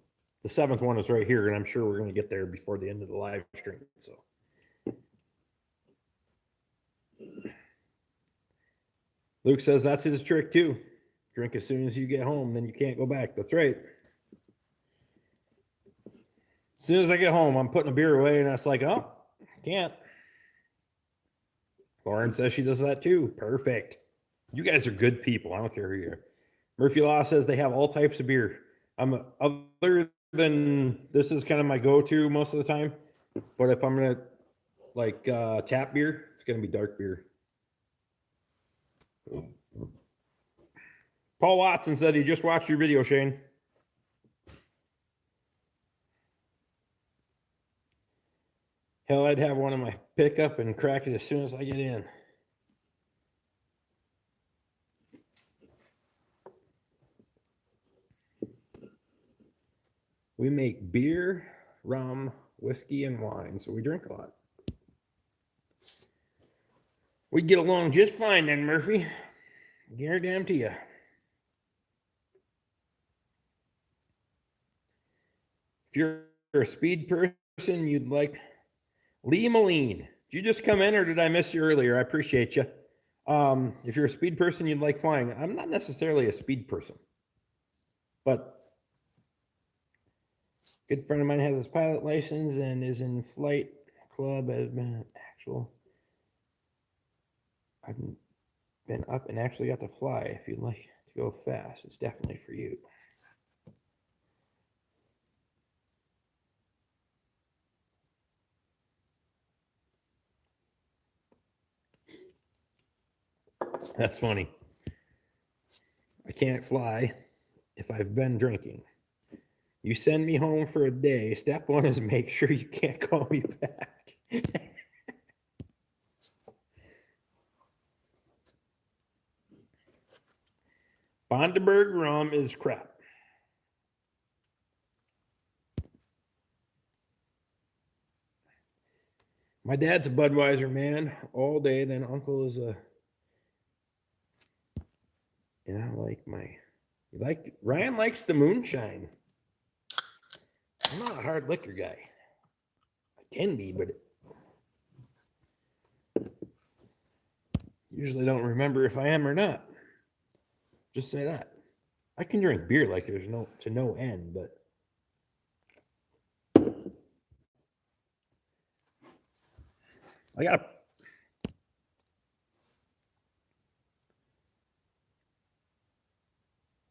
Speaker 1: The 7th one is right here, and I'm sure we're going to get there before the end of the live stream. So, Luke says that's his trick too. Drink as soon as you get home, then you can't go back. That's right. As soon as I get home, I'm putting a beer away, and it's like, oh, can't. Lauren says she does that too. Perfect. You guys are good people. I don't care who you are. Murphy Law says they have all types of beer. Other than this is kind of my go-to most of the time. But if I'm gonna tap beer, it's gonna be dark beer. Paul Watson said he just watched your video, Shane. Hell, I'd have one in my pickup and crack it as soon as I get in. We make beer, rum, whiskey, and wine, so we drink a lot. We get along just fine then, Murphy. Guarantee you. If you're a speed person, you'd like Lee Moline. Did you just come in or did I miss you earlier? I appreciate you. If you're a speed person, you'd like flying. I'm not necessarily a speed person, but a good friend of mine has his pilot license and is in flight club, has been an actual. I've been up and actually got to fly. If you'd like to go fast, it's definitely for you. That's funny. I can't fly if I've been drinking. You send me home for a day. Step 1 is make sure you can't call me back. Bundaberg rum is crap. My dad's a Budweiser man all day. Then uncle is a, and Ryan likes the moonshine. I'm not a hard liquor guy. I can be, but usually don't remember if I am or not. Just say that. I can drink beer like there's no end, but I got.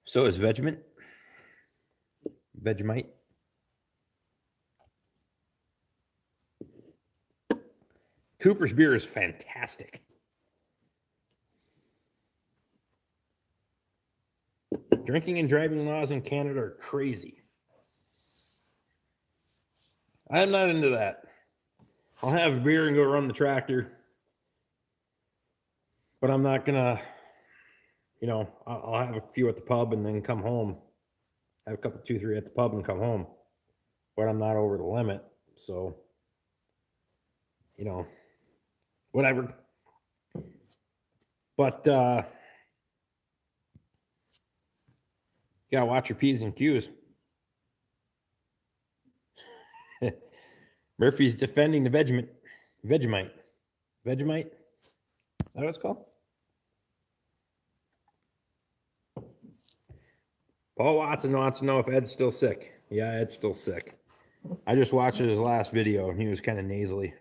Speaker 1: So is Vegemite. Cooper's beer is fantastic. Drinking and driving laws in Canada are crazy. I'm not into that. I'll have a beer and go run the tractor. But I'm not going to, I'll have a few at the pub and then come home. Have a couple, 2, 3 at the pub and come home. But I'm not over the limit. So, whatever. But, you gotta watch your P's and Q's. Murphy's defending the Vegemite. Vegemite? Is that what it's called? Paul Watson wants to know if Ed's still sick. Yeah, Ed's still sick. I just watched his last video and he was kind of nasally.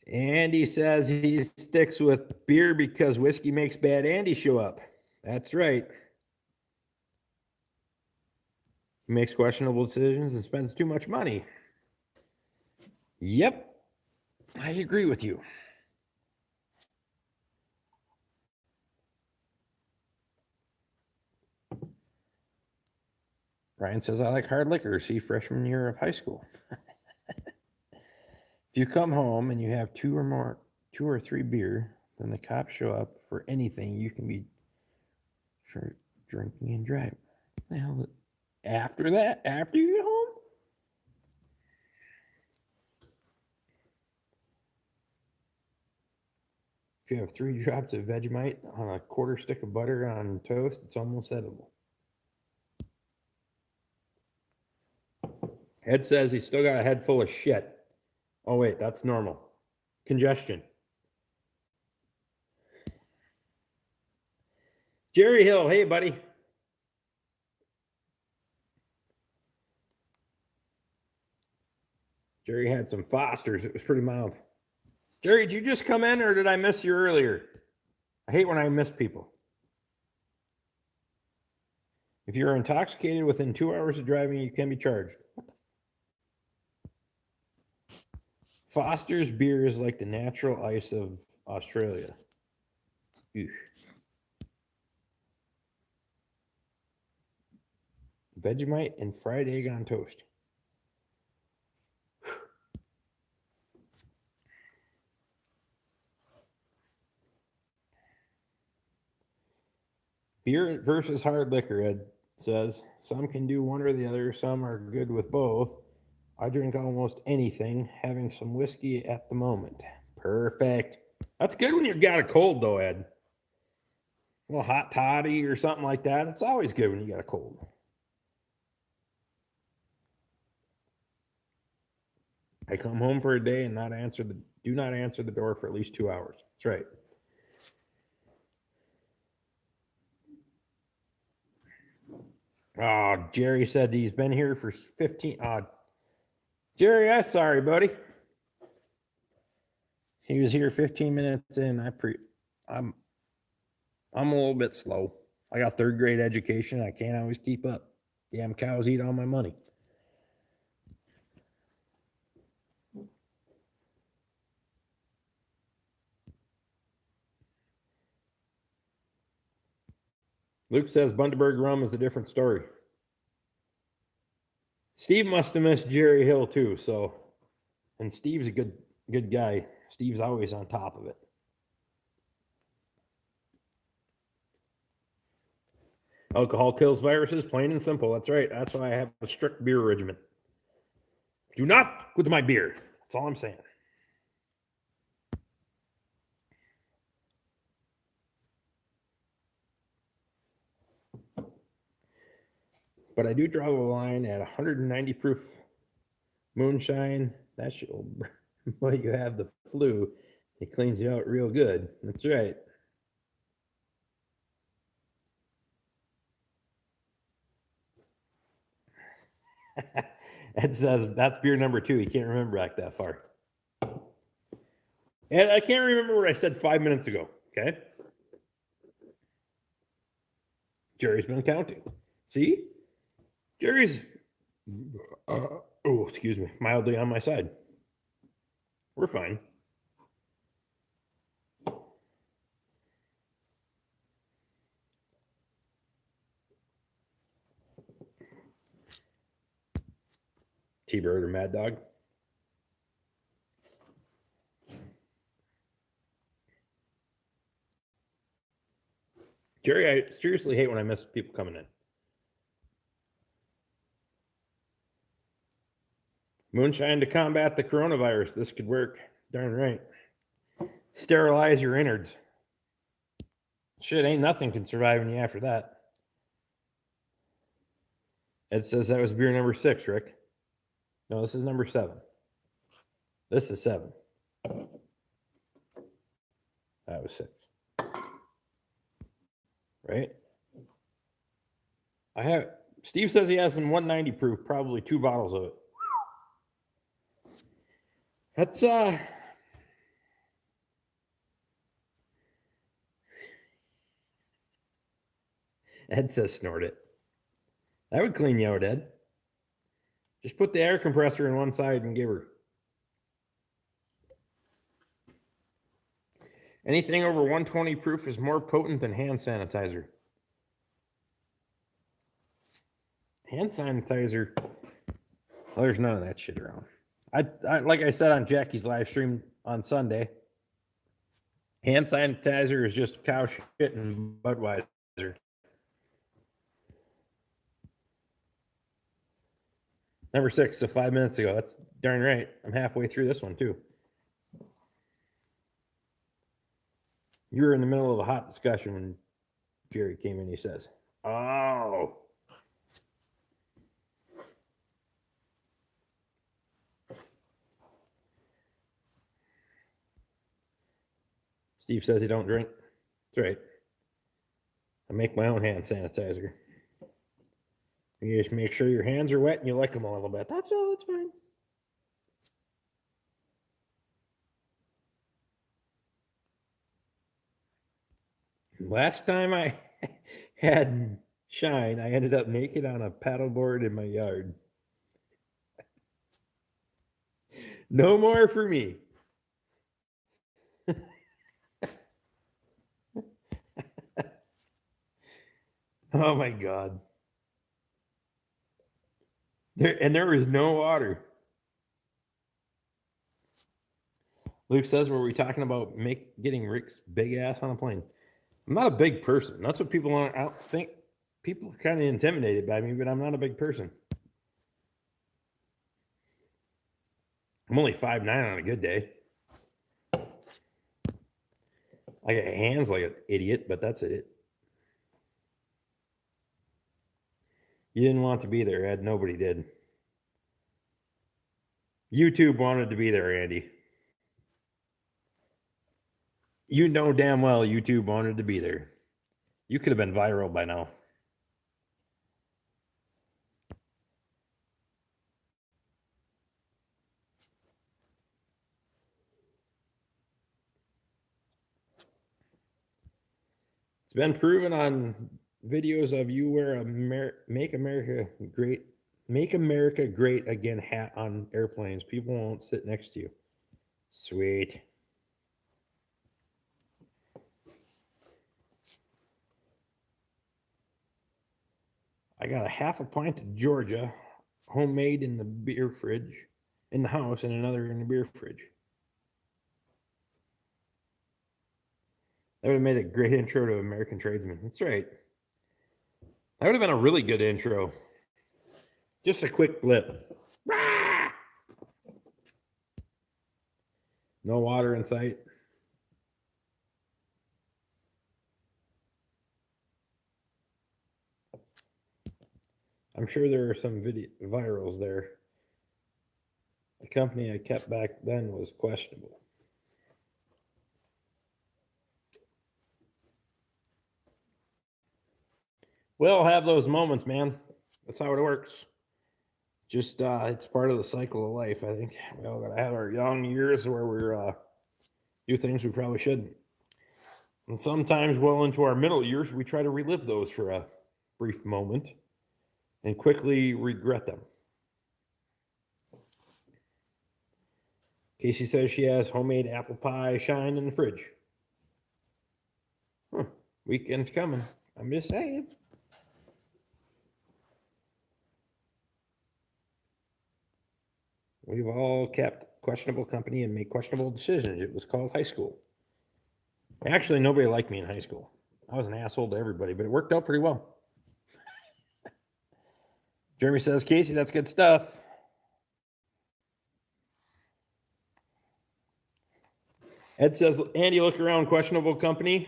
Speaker 1: Andy says he sticks with beer because whiskey makes bad Andy show up. That's right. He makes questionable decisions and spends too much money. Yep, I agree with you. Ryan says, I like hard liquor. See, freshman year of high school. If you come home and you have two or three beer, then the cops show up for anything. You can be drinking and driving. The hell? After that, after you get home? If you have 3 drops of Vegemite on a quarter stick of butter on toast, it's almost edible. Ed says he's still got a head full of shit. Oh, wait, that's normal. Congestion. Jerry Hill, hey, buddy. Jerry had some Fosters. It was pretty mild. Jerry, did you just come in or did I miss you earlier? I hate when I miss people. If you're intoxicated within 2 hours of driving, you can be charged. Foster's beer is like the natural ice of Australia. Ew. Vegemite and fried egg on toast. Beer versus hard liquor, Ed says. Some can do one or the other. Some are good with both. I drink almost anything, having some whiskey at the moment. Perfect. That's good when you've got a cold, though, Ed. A little hot toddy or something like that. It's always good when you got a cold. I come home for a day and do not answer the door for at least 2 hours. That's right. Oh, Jerry said he's been here for 15. Jerry, I'm sorry, buddy. He was here 15 minutes in. I'm a little bit slow. I got 3rd grade education. I can't always keep up. Damn cows eat all my money. Luke says Bundaberg rum is a different story. Steve must have missed Jerry Hill too. So, and Steve's a good guy. Steve's always on top of it. Alcohol kills viruses, plain and simple. That's right. That's why I have a strict beer regimen. Do not with my beer. That's all I'm saying. But I do draw the line at 190 proof moonshine. That shit will, well, you have the flu. It cleans you out real good. That's right. Ed says that's beer number 2. He can't remember back that far. And I can't remember what I said 5 minutes ago. Okay. Jerry's been counting. See? Jerry's, excuse me, mildly on my side. We're fine. T-Bird or Mad Dog? Jerry, I seriously hate when I miss people coming in. Moonshine to combat the coronavirus. This could work. Darn right. Sterilize your innards. Shit, ain't nothing can survive you after that. Ed says that was beer number 6, Rick. No, this is number 7. This is 7. That was 6. right? Steve says he has some 190 proof, probably 2 bottles of it. That's Ed says snort it. That would clean you out, Ed. Just put the air compressor in one side and give her. Anything over 120 proof is more potent than hand sanitizer. Hand sanitizer, well, there's none of that shit around. I like I said on Jackie's live stream on Sunday, hand sanitizer is just cow shit and Budweiser. Number 6, so 5 minutes ago. That's darn right. I'm halfway through this one too. You were in the middle of a hot discussion when Jerry came in. He says, "Oh, Steve says he don't drink." That's right. I make my own hand sanitizer. You just make sure your hands are wet and you lick them a little bit. That's all. It's fine. Last time I had shine, I ended up naked on a paddleboard in my yard. No more for me. Oh my God. There was no water. Luke says, were we talking about getting Rick's big ass on a plane? I'm not a big person. That's what people want. I don't think people are kind of intimidated by me, but I'm not a big person. I'm only 5'9" on a good day. I got hands like an idiot, but that's it. You didn't want to be there, Ed. Nobody did. YouTube wanted to be there, Andy. You know damn well YouTube wanted to be there. You could have been viral by now. It's been proven on videos of you wear a Make America Great Again hat on airplanes. People won't sit next to you. Sweet. I got a half a pint of Georgia, homemade in the beer fridge, in the house, and another in the beer fridge. That would have made a great intro to American Tradesman. That's right. That would have been a really good intro. Just a quick blip. Rah! No water in sight. I'm sure there are some virals there. The company I kept back then was questionable. We'll have those moments, man. That's how it works. Just it's part of the cycle of life. I think we all gotta have our young years where we're do things we probably shouldn't. And sometimes well into our middle years, we try to relive those for a brief moment and quickly regret them. Casey says she has homemade apple pie shine in the fridge. Weekend's coming. I'm just saying. We've all kept questionable company and made questionable decisions. It was called high school. Actually, nobody liked me in high school. I was an asshole to everybody, but it worked out pretty well. Jeremy says, Casey, that's good stuff. Ed says, Andy, look around, questionable company.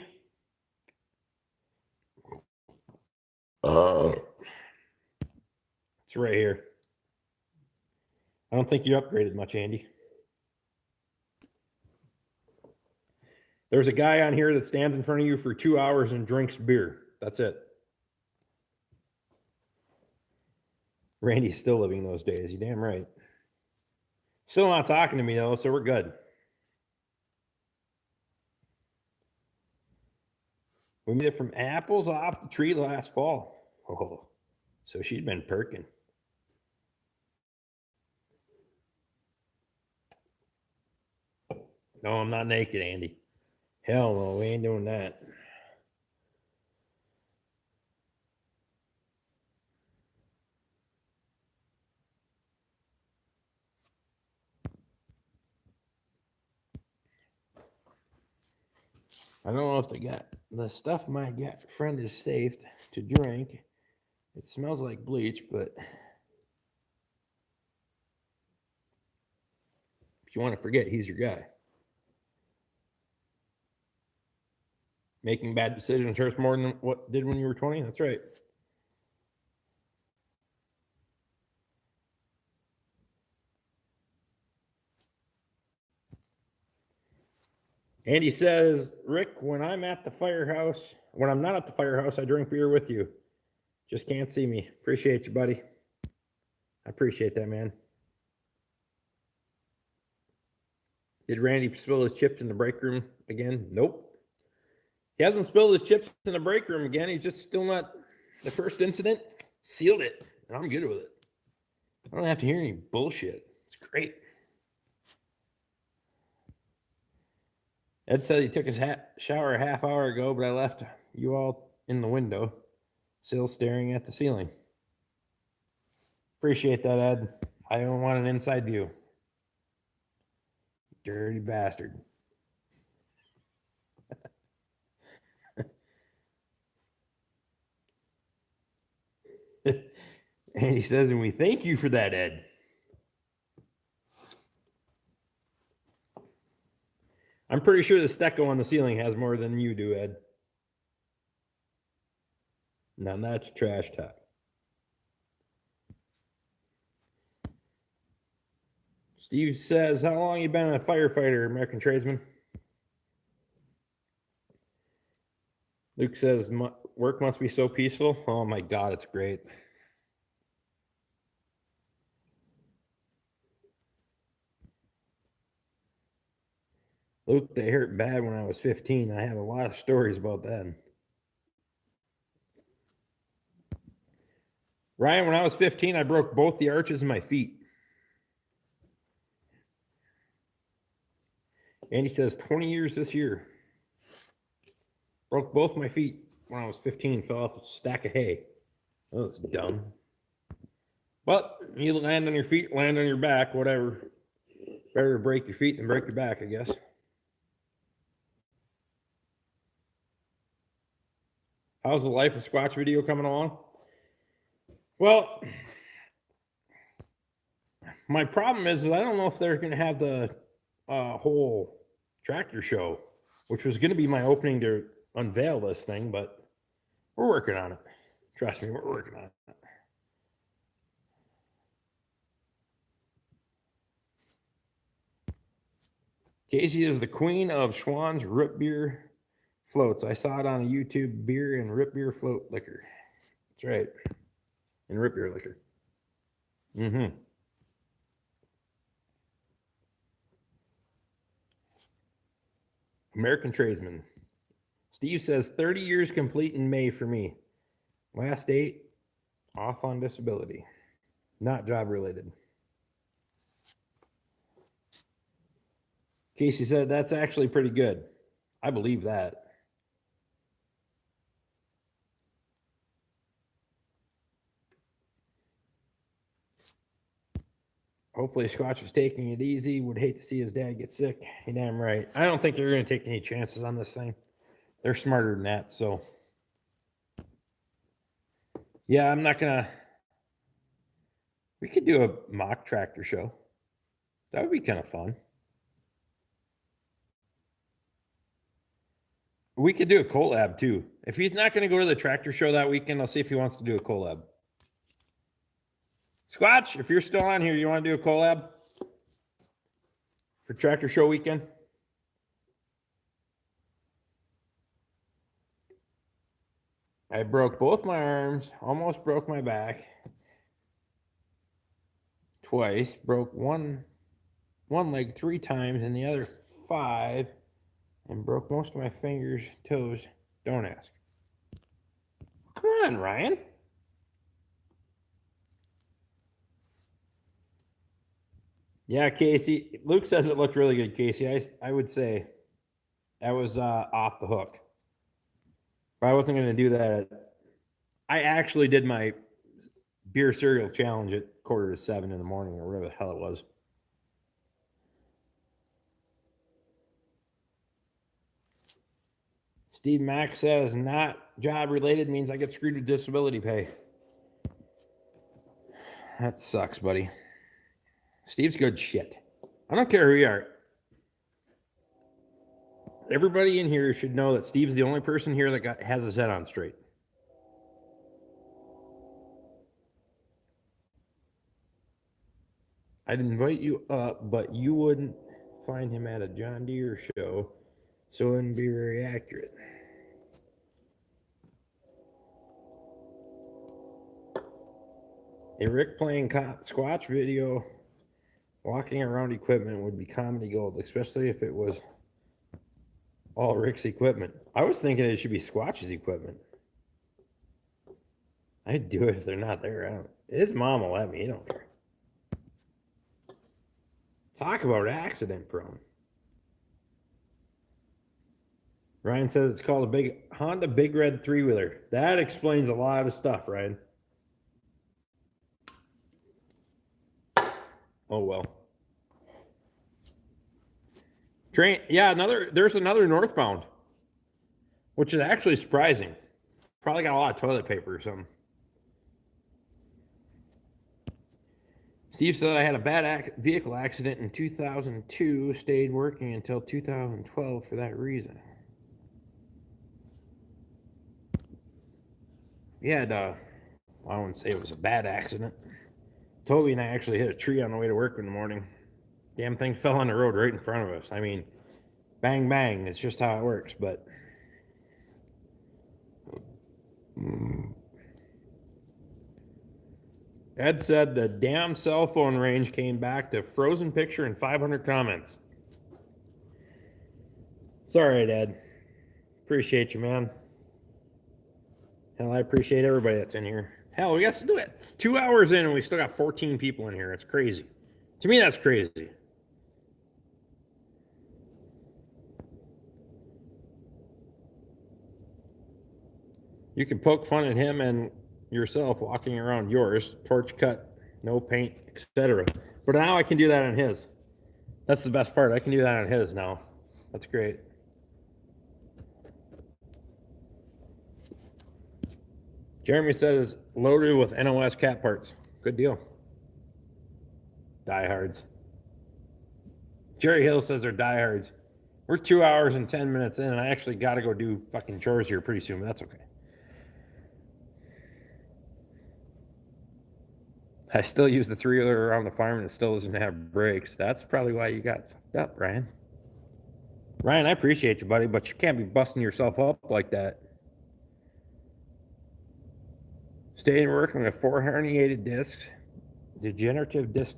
Speaker 1: It's right here. I don't think you upgraded much, Andy. There's a guy on here that stands in front of you for 2 hours and drinks beer. That's it. Randy's still living those days. You damn right. Still not talking to me though, so we're good. We made it from apples off the tree last fall. Oh, so she'd been perking. No, I'm not naked, Andy. Hell no, we ain't doing that. I don't know if the stuff my friend is safe to drink. It smells like bleach, but if you want to forget, he's your guy. Making bad decisions hurts more than what did when you were 20. That's right. Andy says, Rick, when I'm not at the firehouse, I drink beer with you. Just can't see me. Appreciate you, buddy. I appreciate that, man. Did Randy spill his chips in the break room again? Nope. He hasn't spilled his chips in the break room again. He's just still not. The first incident sealed it, and I'm good with it. I don't have to hear any bullshit. It's great. Ed said he took his shower a half hour ago, but I left you all in the window, still staring at the ceiling. Appreciate that, Ed. I don't want an inside view. Dirty bastard. And he says, and we thank you for that, Ed. I'm pretty sure the stecco on the ceiling has more than you do, Ed. Now that's trash talk. Steve says, how long you been a firefighter, American tradesman? Luke says, work must be so peaceful. Oh my God, it's great. Luke, they hurt bad when I was 15. I have a lot of stories about that. Ryan, when I was 15, I broke both the arches of my feet. Andy says 20 years this year. Broke both my feet when I was 15. Fell off a stack of hay. Oh, it's dumb. But you land on your feet, land on your back, whatever. Better break your feet than break your back, I guess. How's the Life of Squatch video coming along? Well, my problem is I don't know if they're going to have the whole tractor show, which was going to be my opening to unveil this thing, but we're working on it. Trust me, we're working on it. Casey is the queen of Schwann's root beer floats. I saw it on a YouTube beer and root beer float liquor. That's right. And root beer liquor. Mm-hmm. American tradesman. Steve says 30 years complete in May for me. Last date, off on disability. Not job related. Casey said that's actually pretty good. I believe that. Hopefully Squatch is taking it easy. Would hate to see his dad get sick. You're damn right. I don't think they're going to take any chances on this thing. They're smarter than that. So, yeah, I'm not going to. We could do a mock tractor show. That would be kind of fun. We could do a collab too. If he's not going to go to the tractor show that weekend, I'll see if he wants to do a collab. Squatch, if you're still on here, you want to do a collab for tractor show weekend? I broke both my arms, almost broke my back twice, broke one leg 3 times and the other 5, and broke most of my fingers, toes. Don't ask. Come on, Ryan. Yeah, Casey. Luke says it looked really good, Casey. I would say that was off the hook. But I wasn't going to do that. I actually did my beer cereal challenge at 6:45 in the morning or whatever the hell it was. Steve Mack says not job related means I get screwed with disability pay. That sucks, buddy. Steve's good shit. I don't care who you are. Everybody in here should know that Steve's the only person here that has his head on straight. I'd invite you up, but you wouldn't find him at a John Deere show, so it wouldn't be very accurate. A Rick playing Squatch video walking around equipment would be comedy gold, especially if it was all Rick's equipment. I was thinking it should be Squatch's equipment. I'd do it if they're not there. His mom will let me. He don't care. Talk about accident prone. Ryan says it's called a big Honda Big Red 3-wheeler. That explains a lot of stuff, Ryan. Oh well. Train, yeah, there's another northbound, which is actually surprising. Probably got a lot of toilet paper or something. Steve said I had a bad vehicle accident in 2002, stayed working until 2012 for that reason. Yeah, I wouldn't say it was a bad accident. Toby and I actually hit a tree on the way to work in the morning. Damn thing fell on the road right in front of us. I mean, bang, bang. It's just how it works, but... Ed said the damn cell phone range came back to frozen picture and 500 comments. Sorry, Ed. Appreciate you, man. Hell, I appreciate everybody that's in here. Hell, we got to do it. 2 hours in and we still got 14 people in here. It's crazy. To me, that's crazy. You can poke fun at him and yourself walking around yours, torch cut, no paint, etc. But now I can do that on his. That's the best part. I can do that on his now. That's great. Jeremy says loaded with NOS cat parts. Good deal. Diehards. Jerry Hill says they're diehards. We're 2 hours and 10 minutes in, and I actually got to go do fucking chores here pretty soon, but that's okay. I still use the 3-wheeler around the farm and it still doesn't have brakes. That's probably why you got fucked up, Ryan. Ryan, I appreciate you, buddy, but you can't be busting yourself up like that. Staying working with 4 herniated discs, degenerative disc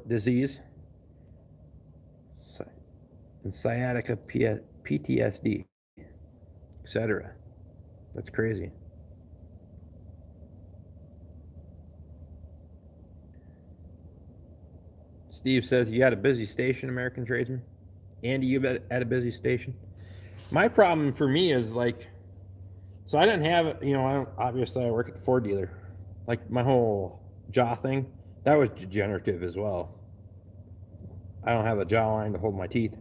Speaker 1: disease, and sciatica PTSD, etc. That's crazy. Steve says you had a busy station, American Tradesman. Andy, you at a busy station. My problem for me is like, so I didn't have, obviously I work at the Ford dealer. Like my whole jaw thing, that was degenerative as well. I don't have a jawline to hold my teeth.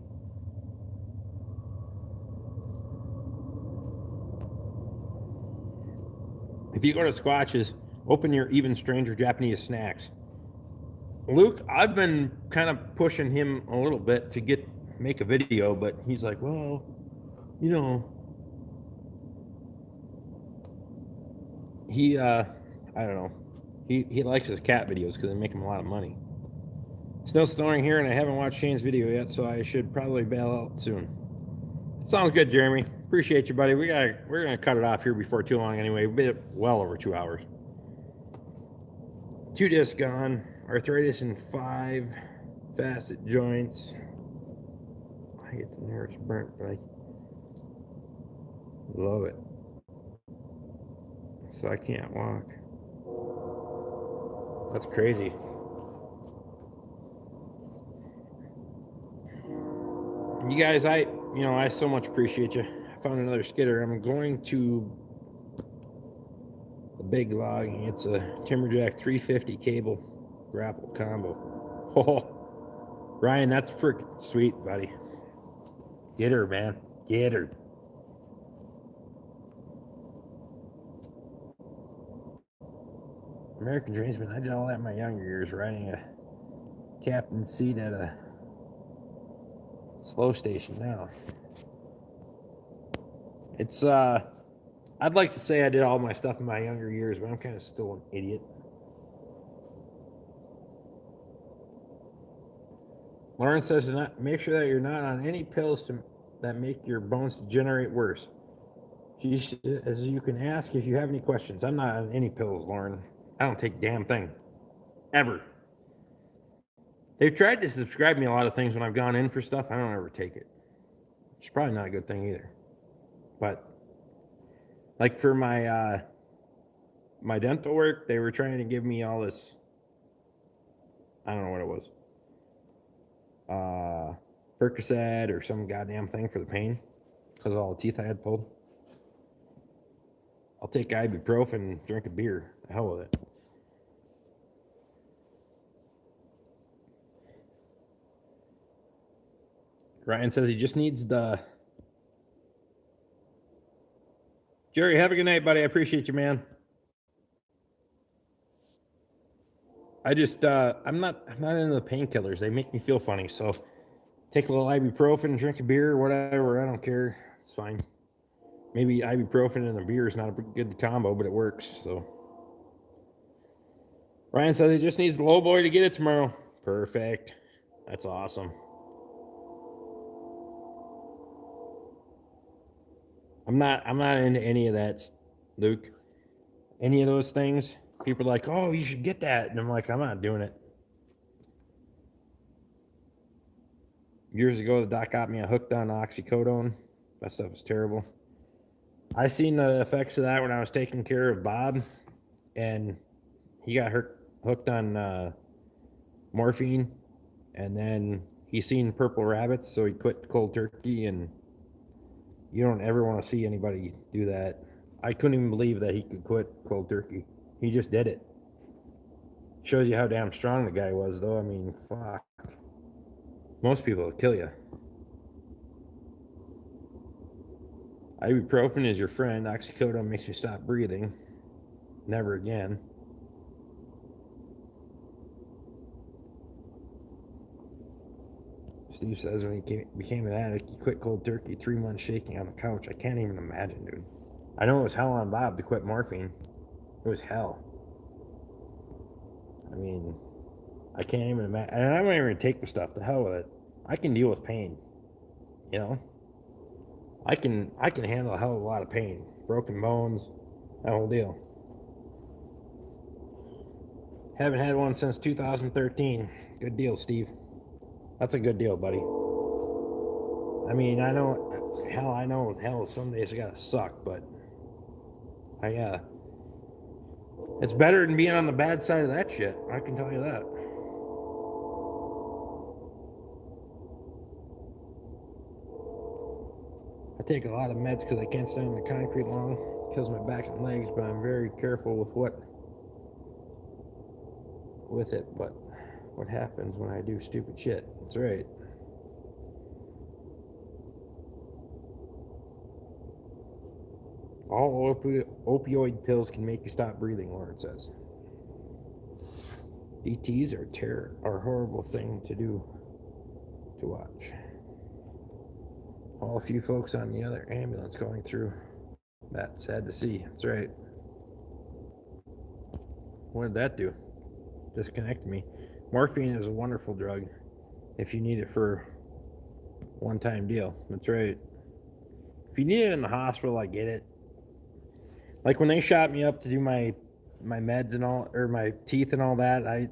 Speaker 1: If you go to Squatch's, open your Even Stranger Japanese Snacks. Luke, I've been kind of pushing him a little bit to make a video, but he's like, well, he I don't know. He likes his cat videos because they make him a lot of money. Still snowing here, and I haven't watched Shane's video yet, so I should probably bail out soon. Sounds good, Jeremy. Appreciate you, buddy. We're gonna cut it off here before too long anyway. We've been well over 2 hours. 2 discs gone, arthritis in 5, facet joints. I get the nerves burnt, but I love it. So I can't walk. That's crazy. You guys, I so much appreciate you. I found another skidder. I'm going to the Big Log, and it's a Timberjack 350 cable grapple combo. Oh, Ryan, that's pretty sweet, buddy. Get her, man. Get her. American Dreamsman. I did all that in my younger years, riding a captain's seat at a slow station now. It's I'd like to say I did all my stuff in my younger years, but I'm kind of still an idiot. Lauren says to not make sure that you're not on any pills that make your bones degenerate worse. As you can ask if you have any questions. I'm not on any pills, Lauren. I don't take a damn thing. Ever. They've tried to subscribe me a lot of things when I've gone in for stuff. I don't ever take it. It's probably not a good thing either. But like for my my dental work, they were trying to give me all this. I don't know what it was. Percocet or some goddamn thing for the pain because of all the teeth I had pulled. I'll take ibuprofen and drink a beer. The hell with it. Ryan says he just needs the... Jerry, have a good night, buddy. I appreciate you, man. I just, I'm not into the painkillers. They make me feel funny. So take a little ibuprofen, drink a beer, whatever. I don't care. It's fine. Maybe ibuprofen and a beer is not a good combo, but it works. So Ryan says he just needs the low boy to get it tomorrow. Perfect. That's awesome. I'm not into any of that, Luke. Any of those things. People are like, oh, you should get that. And I'm like, I'm not doing it. Years ago, the doc got me hooked on oxycodone. That stuff is terrible. I seen the effects of that when I was taking care of Bob. And he got hooked on morphine. And then he seen purple rabbits, so he quit cold turkey. And you don't ever want to see anybody do that. I couldn't even believe that he could quit cold turkey. He just did it. Shows you how damn strong the guy was, though. I mean, fuck. Most people will kill you. Ibuprofen is your friend. Oxycodone makes you stop breathing. Never again. Steve says when he became an addict, he quit cold turkey, 3 months shaking on the couch. I can't even imagine, dude. I know it was hell on Bob to quit morphine. It was hell. I mean, I can't even imagine. And I don't even take the stuff. The hell with it. I can deal with pain. You know? I can handle a hell of a lot of pain. Broken bones. That whole deal. Haven't had one since 2013. Good deal, Steve. That's a good deal, buddy. I mean, I know some days it gotta suck, but it's better than being on the bad side of that shit. I can tell you that. I take a lot of meds because I can't stand on the concrete long. It kills my back and legs, but I'm very careful with what happens when I do stupid shit. That's right. All opioid pills can make you stop breathing, Lauren says. DTs are a horrible thing to watch. All a few folks on the other ambulance going through that. Sad to see. That's right. What did that do? Disconnected me. Morphine is a wonderful drug if you need it for one-time deal. That's right. If you need it in the hospital, I get it. Like when they shot me up to do my meds and all, or my teeth and all that,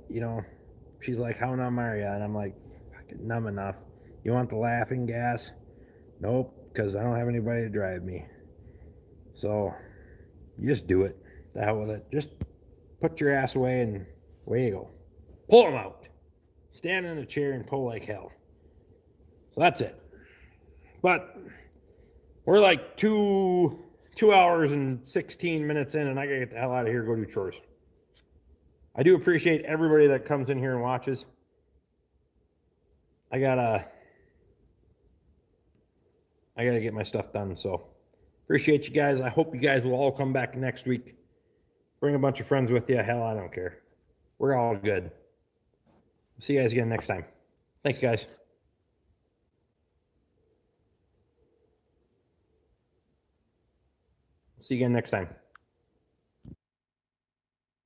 Speaker 1: she's like, "How numb are you?" And I'm like, "Fucking numb enough." You want the laughing gas? Nope, because I don't have anybody to drive me. So you just do it. The hell with it. Just put your ass away and away you go. Pull them out. Stand in a chair and pull like hell. So that's it. But we're like 2 hours and 16 minutes in, and I gotta get the hell out of here and go do chores. I do appreciate everybody that comes in here and watches. I gotta get my stuff done. So appreciate you guys. I hope you guys will all come back next week. Bring a bunch of friends with you. Hell, I don't care. We're all good. See you guys again next time. Thanks, guys. See you again next time.